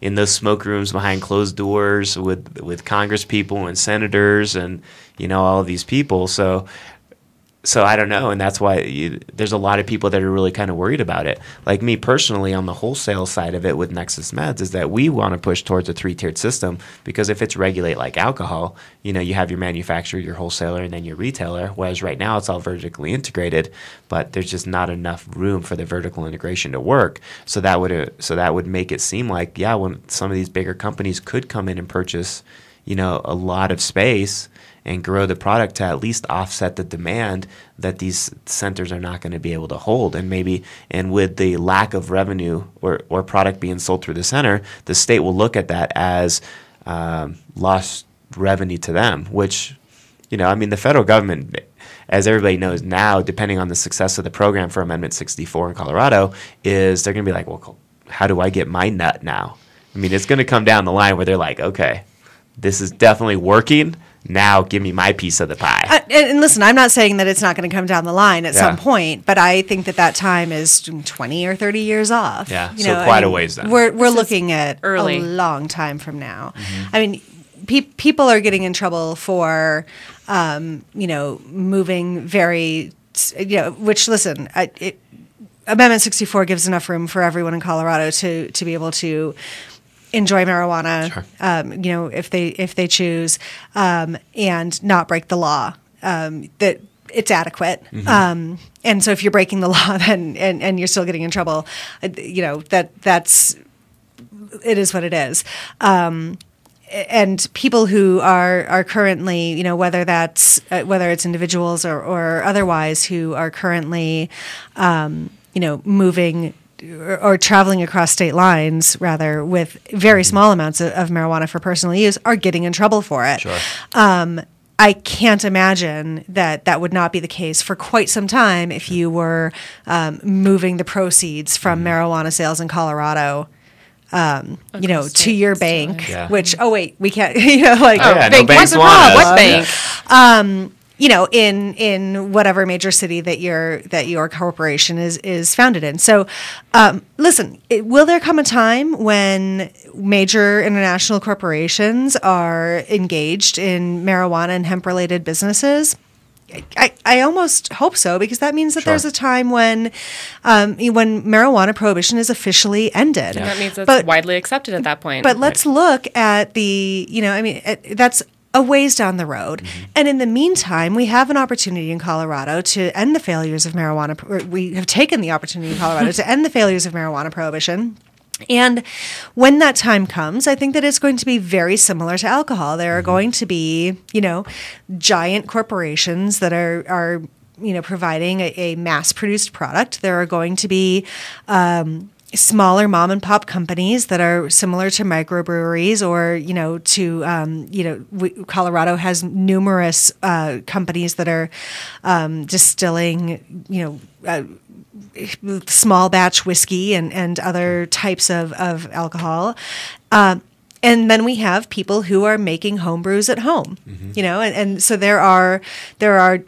in those smoke rooms behind closed doors with Congress people and senators and all of these people. So I don't know, and that's why there's a lot of people that are really kind of worried about it. Like me personally, on the wholesale side of it with Nexus Meds, is that we want to push towards a 3-tiered system, because if it's regulate like alcohol, you have your manufacturer, your wholesaler, and then your retailer, whereas right now it's all vertically integrated, but there's just not enough room for the vertical integration to work. So that would make it seem like, when some of these bigger companies could come in and purchase, a lot of space and grow the product to at least offset the demand that these centers are not going to be able to hold. And with the lack of revenue or product being sold through the center, the state will look at that as lost revenue to them, which, the federal government, as everybody knows now, depending on the success of the program for Amendment 64 in Colorado, they're going to be like, well, how do I get my nut now? It's going to come down the line where they're like, okay, this is definitely working. Now give me my piece of the pie. And listen, I'm not saying that it's not going to come down the line at some point, but I think that time is 20 or 30 years off. Yeah, so quite a ways then. We're looking at a long time from now. People are getting in trouble for, moving very, which, listen, Amendment 64 gives enough room for everyone in Colorado to be able to enjoy marijuana, Sure. If they choose, and not break the law. that it's adequate. And so if you're breaking the law, then and you're still getting in trouble, that's it is what it is. And people who are currently, whether it's individuals or otherwise who are currently, moving or traveling across state lines, rather, with very small amounts of marijuana for personal use, are getting in trouble for it. Sure. I can't imagine that would not be the case for quite some time if you were moving the proceeds from marijuana sales in Colorado, to your bank, which, we can't, bank, what's the problem? What bank? In whatever major city that your corporation is founded in. So, listen, will there come a time when major international corporations are engaged in marijuana and hemp-related businesses? I almost hope so, because that means that there's a time when marijuana prohibition is officially ended. And that means it's widely accepted at that point. But let's look at that's a ways down the road. And in the meantime, we have an opportunity in Colorado to end the failures of marijuana. We have taken the opportunity in Colorado to end the failures of marijuana prohibition. And when that time comes, I think that it's going to be very similar to alcohol. There are going to be, giant corporations that are providing a mass-produced product. There are going to be smaller mom and pop companies that are similar to microbreweries, or Colorado has numerous companies that are distilling small batch whiskey and other types of alcohol. And then we have people who are making home brews at home, and so there are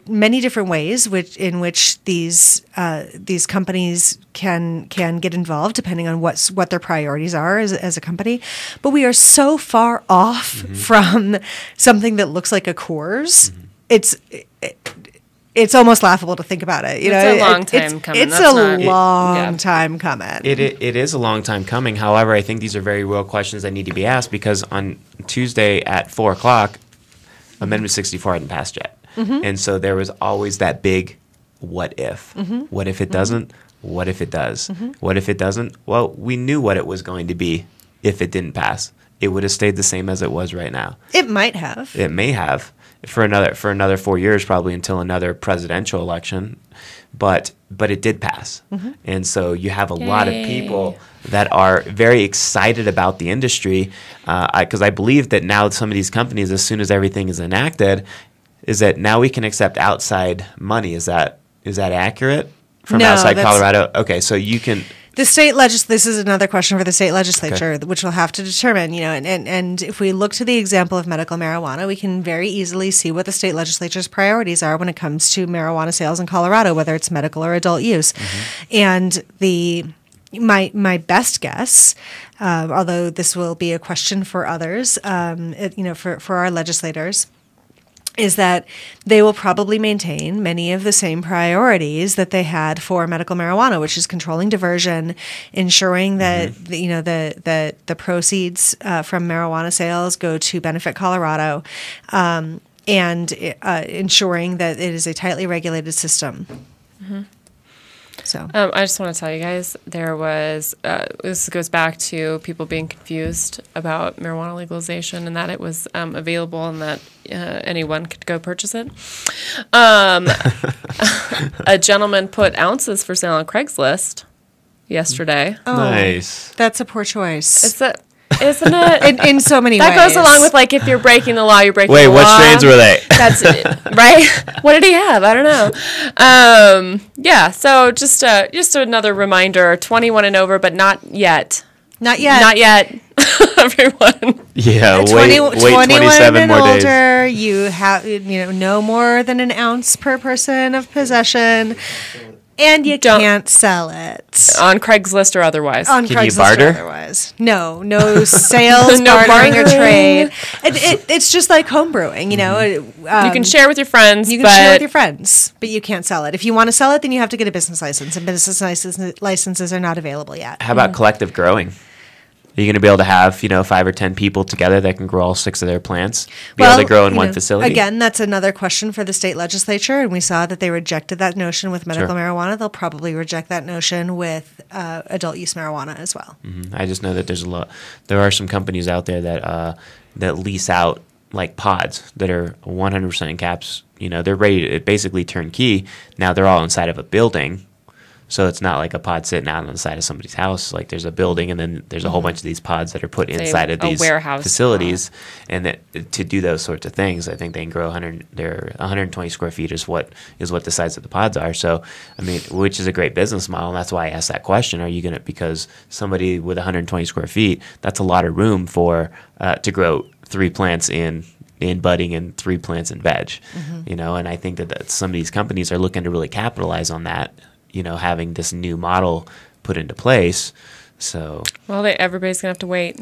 many different ways in which these companies can get involved, depending on what their priorities are as a company. But we are so far off from something that looks like a Coors. It's almost laughable to think about it. It's a long time coming. It's a long time coming. It is a long time coming. However, I think these are very real questions that need to be asked, because on Tuesday at 4:00, Amendment 64 hadn't passed yet. And so there was always that big what if. What if it doesn't? What if it does? What if it doesn't? Well, we knew what it was going to be if it didn't pass. It would have stayed the same as it was right now. It might have. It may have. For another 4 years, probably until another presidential election, but it did pass, and so you have a lot of people that are very excited about the industry, because I believe that now some of these companies, as soon as everything is enacted, is that now we can accept outside money. Is that accurate from outside Colorado? Okay, so you can. The state this is another question for the state legislature, which we'll have to determine, and if we look to the example of medical marijuana, we can very easily see what the state legislature's priorities are when it comes to marijuana sales in Colorado, whether it's medical or adult use. And my best guess, although this will be a question for others, for our legislators, is that they will probably maintain many of the same priorities that they had for medical marijuana, which is controlling diversion, ensuring that the proceeds from marijuana sales go to benefit Colorado, and ensuring that it is a tightly regulated system. So I just want to tell you guys, there was this goes back to people being confused about marijuana legalization, and that it was available and that anyone could go purchase it. A gentleman put ounces for sale on Craigslist yesterday. Nice. That's a poor choice. Isn't it? In so many ways. That goes along with, if you're breaking the law, you're breaking the law. Wait, what strains were they? That's right. What did he have? I don't know. So just another reminder, 21 and over, but not yet. Not yet. Not yet. Everyone. Yeah, wait 27 more days. Older, you have no more than an ounce per person of possession. And you can't sell it. On Craigslist or otherwise. On Can Craigslist you barter? or otherwise. No sales, bartering, or trade. It's just like home brewing, you can share with your friends. But you can't sell it. If you want to sell it, then you have to get a business license, and business licenses are not available yet. How about collective growing? Are you going to be able to have 5 or 10 people together that can grow all 6 of their plants? Able to grow in one facility? Again, that's another question for the state legislature, and we saw that they rejected that notion with medical marijuana. They'll probably reject that notion with adult use marijuana as well. Mm-hmm. I just know that there are some companies out there that lease out like pods that are 100% caps. They're ready to basically turnkey. Now they're all inside of a building. So it's not like a pod sitting out on the side of somebody's house. Like there's a building, and then there's a whole bunch of these pods that are put inside of these facilities. And to do those sorts of things, I think they can grow 120 square feet is what the size of the pods are. So, which is a great business model. And that's why I asked that question. Are you going to, because somebody with 120 square feet, that's a lot of room for to grow 3 plants in budding and 3 plants in veg. And I think that some of these companies are looking to really capitalize on that. Having this new model put into place. So, well, everybody's gonna have to wait.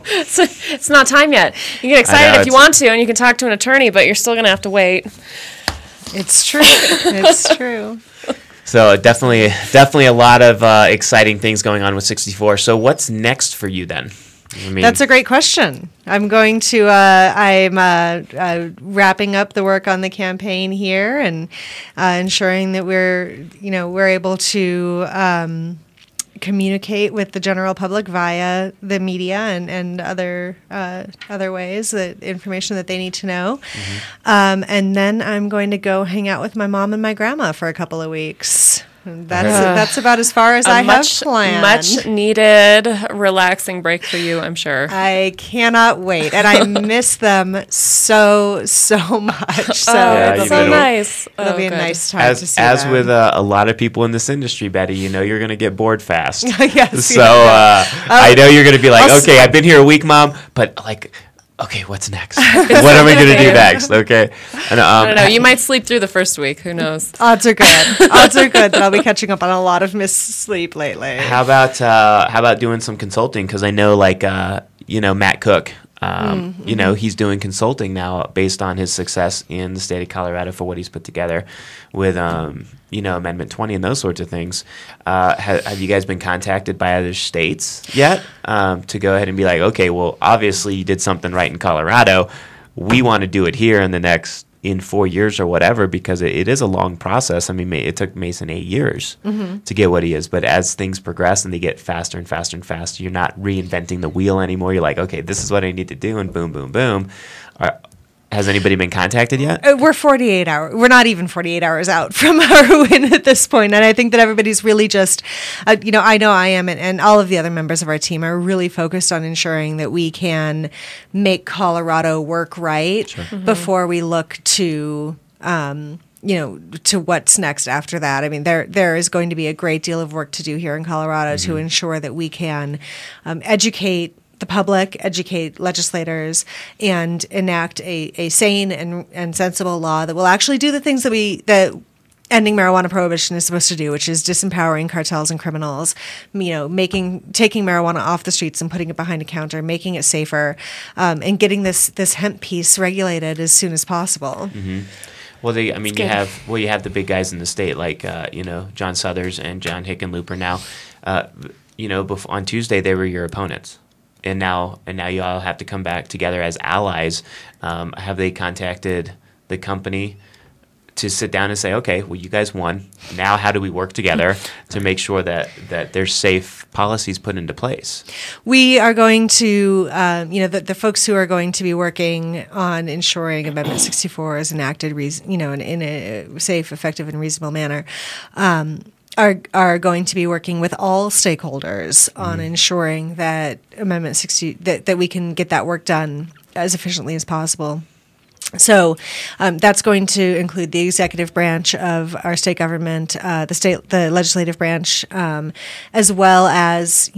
It's not time yet. You get excited if you want to, and you can talk to an attorney, but you're still gonna have to wait. It's true. It's true. So definitely a lot of exciting things going on with 64. So what's next for you then? That's a great question. I'm going to. I'm wrapping up the work on the campaign here and ensuring that we're able to communicate with the general public via the media and other ways, that information that they need to know. And then I'm going to go hang out with my mom and my grandma for a couple of weeks. That's about as far as I have planned. Much needed, relaxing break for you, I'm sure. I cannot wait, and I miss them so much. So it's so nice. It'll be a nice time to see as them. with a lot of people in this industry, Betty, you're going to get bored fast. Yes. So I know you're going to be like, okay, I've been here a week, Mom, but like, okay, what's next? What am I going to do next? Okay. And, I don't know. You might sleep through the first week. Who knows? Odds are good. Odds are good that I'll be catching up on a lot of missed sleep lately. How about doing some consulting? Because I know, Matt Cook. He's doing consulting now based on his success in the state of Colorado for what he's put together with, Amendment 20 and those sorts of things. Have you guys been contacted by other states yet to go ahead and be like, okay, well, obviously you did something right in Colorado. We want to do it here in 4 years or whatever, because it is a long process. It took Mason 8 years to get what he is. But as things progress and they get faster and faster and faster, you're not reinventing the wheel anymore. You're like, okay, this is what I need to do, and boom, boom, boom. Has anybody been contacted yet? We're 48 hours. We're not even 48 hours out from our win at this point. And I think that everybody's really just, I know I am, and all of the other members of our team are really focused on ensuring that we can make Colorado work right before we look to, to what's next after that. There is going to be a great deal of work to do here in Colorado to ensure that we can educate the public, educate legislators, and enact a sane and sensible law that will actually do the things that ending marijuana prohibition is supposed to do, which is disempowering cartels and criminals, taking marijuana off the streets and putting it behind a counter, making it safer, and getting this hemp piece regulated as soon as possible. Well, you have the big guys in the state like John Suthers and John Hickenlooper now. On Tuesday they were your opponents. And now you all have to come back together as allies. Have they contacted the company to sit down and say, okay, well, you guys won. Now how do we work together to make sure that there's safe policies put into place? We are going to, the folks who are going to be working on ensuring Amendment 64 is enacted, in a safe, effective, and reasonable manner. Are going to be working with all stakeholders on ensuring that Amendment 60 that we can get that work done as efficiently as possible. So that's going to include the executive branch of our state government, the legislative branch, as well as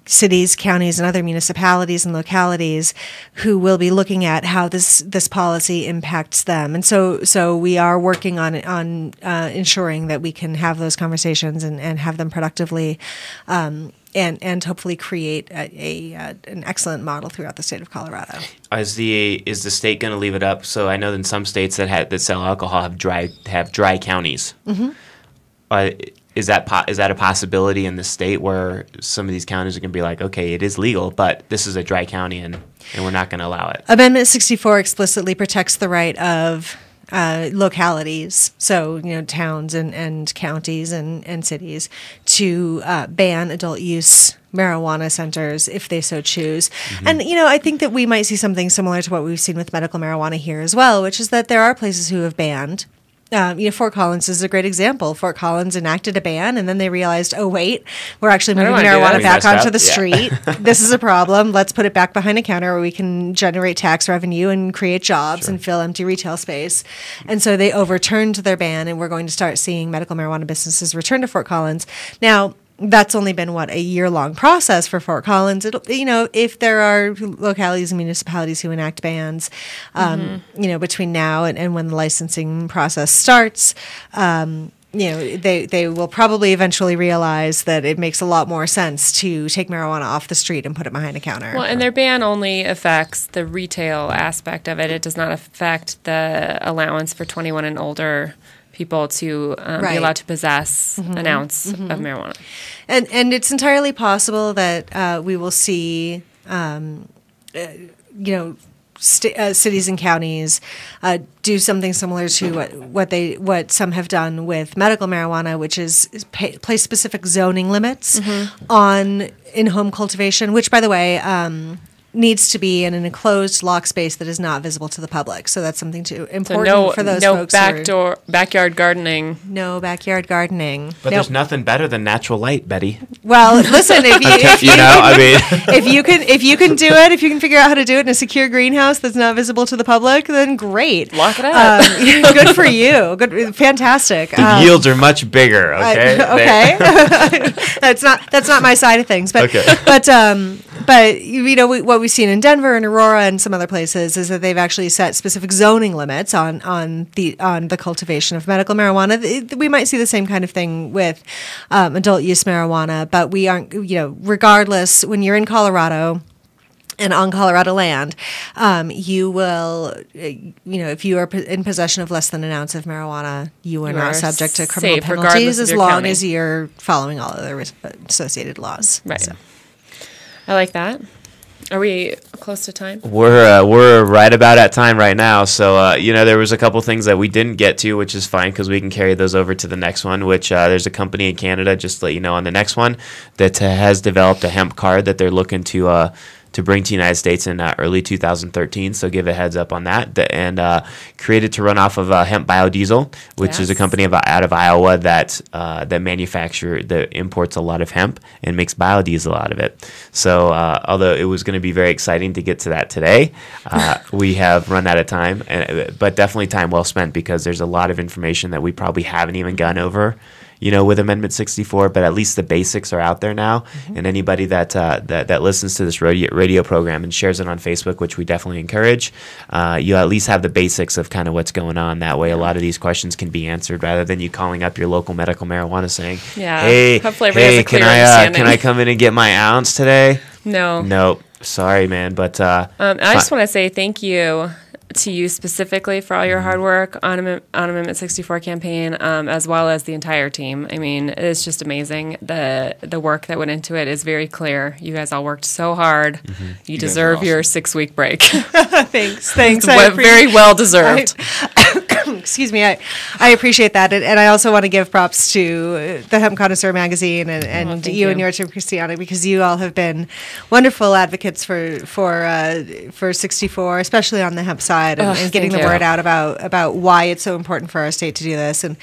cities, counties, and other municipalities and localities who will be looking at how this policy impacts them. And so we are working on ensuring that we can have those conversations and have them productively. And hopefully create an excellent model throughout the state of Colorado. Is the state going to leave it up? So I know in some states that sell alcohol have dry counties. is that a possibility in the state where some of these counties are going to be like, okay, it is legal, but this is a dry county and we're not going to allow it? Amendment 64 explicitly protects the right of localities, so towns and counties and cities, to ban adult use marijuana centers if they so choose. Mm-hmm. And I think that we might see something similar to what we've seen with medical marijuana here as well, which is that there are places who have banned. Fort Collins is a great example. Fort Collins enacted a ban, and then they realized, oh wait, we're actually moving marijuana back onto the street. This is a problem. Let's put it back behind a counter where we can generate tax revenue and create jobs and fill empty retail space. And so they overturned their ban, and we're going to start seeing medical marijuana businesses return to Fort Collins. Now, that's only been a year-long process for Fort Collins. If there are localities and municipalities who enact bans, between now and when the licensing process starts, they will probably eventually realize that it makes a lot more sense to take marijuana off the street and put it behind a counter. Well, and their ban only affects the retail aspect of it. It does not affect the allowance for 21 and older people to be allowed to possess an ounce of marijuana. And it's entirely possible that we will see, cities and counties do something similar to what some have done with medical marijuana, which is place specific zoning limits on in-home cultivation, which, by the way, needs to be in an enclosed lock space that is not visible to the public. So that's something important for those folks. No backyard gardening. No backyard gardening. But there's nothing better than natural light, Betty. Well, listen, if you can do it, if you can figure out how to do it in a secure greenhouse that's not visible to the public, then great. Lock it up. Good for you. Good, fantastic. The yields are much bigger. Okay. Okay. that's not my side of things. But okay. But what we've seen in Denver and Aurora and some other places is that they've actually set specific zoning limits on the cultivation of medical marijuana. We might see the same kind of thing with adult use marijuana, but we aren't, regardless, when you're in Colorado and on Colorado land, you will, if you are in possession of less than an ounce of marijuana, you are not subject to criminal penalties as long as you're following all other associated laws. Right. So. I like that. Are we close to time? We're right about at time right now. So, there was a couple things that we didn't get to, which is fine because we can carry those over to the next one, which there's a company in Canada, just to let you know on the next one, that has developed a hemp card that they're looking to bring to the United States in early 2013, so give a heads up on that. And created to run off of hemp biodiesel, which is a company out of Iowa that imports a lot of hemp and makes biodiesel out of it. So although it was going to be very exciting to get to that today, we have run out of time, but definitely time well spent because there's a lot of information that we probably haven't even gone over with Amendment 64, but at least the basics are out there now. Mm-hmm. And anybody that listens to this radio program and shares it on Facebook, which we definitely encourage, you at least have the basics of kind of what's going on. That way, a lot of these questions can be answered rather than you calling up your local medical marijuana saying, "Hey, can I come in and get my ounce today?" No. Nope. Sorry, man, but I just want to say thank you to you specifically for all your hard work on Amendment 64 campaign, as well as the entire team. I mean, it's just amazing. The work that went into it is very clear. You guys all worked so hard. Mm-hmm. You deserve your 6-week break. Thanks. It's very well deserved. Excuse me. I appreciate that. And I also want to give props to the Hemp Connoisseur magazine and you and your team, Christiana, because you all have been wonderful advocates for 64, especially on the hemp side, and getting the word out about why it's so important for our state to do this. And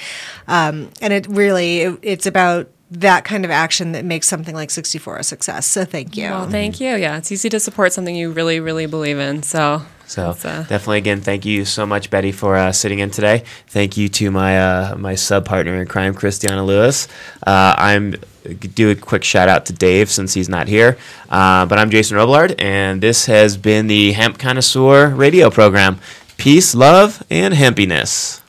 it's about that kind of action that makes something like 64 a success. So thank you. Well, thank you. Yeah, it's easy to support something you really, really believe in. So definitely, again, thank you so much, Betty, for sitting in today. Thank you to my sub-partner in crime, Christiana Lewis. I'm do a quick shout out to Dave since he's not here. But I'm Jason Robillard, and this has been the Hemp Connoisseur radio program. Peace, love, and hempiness.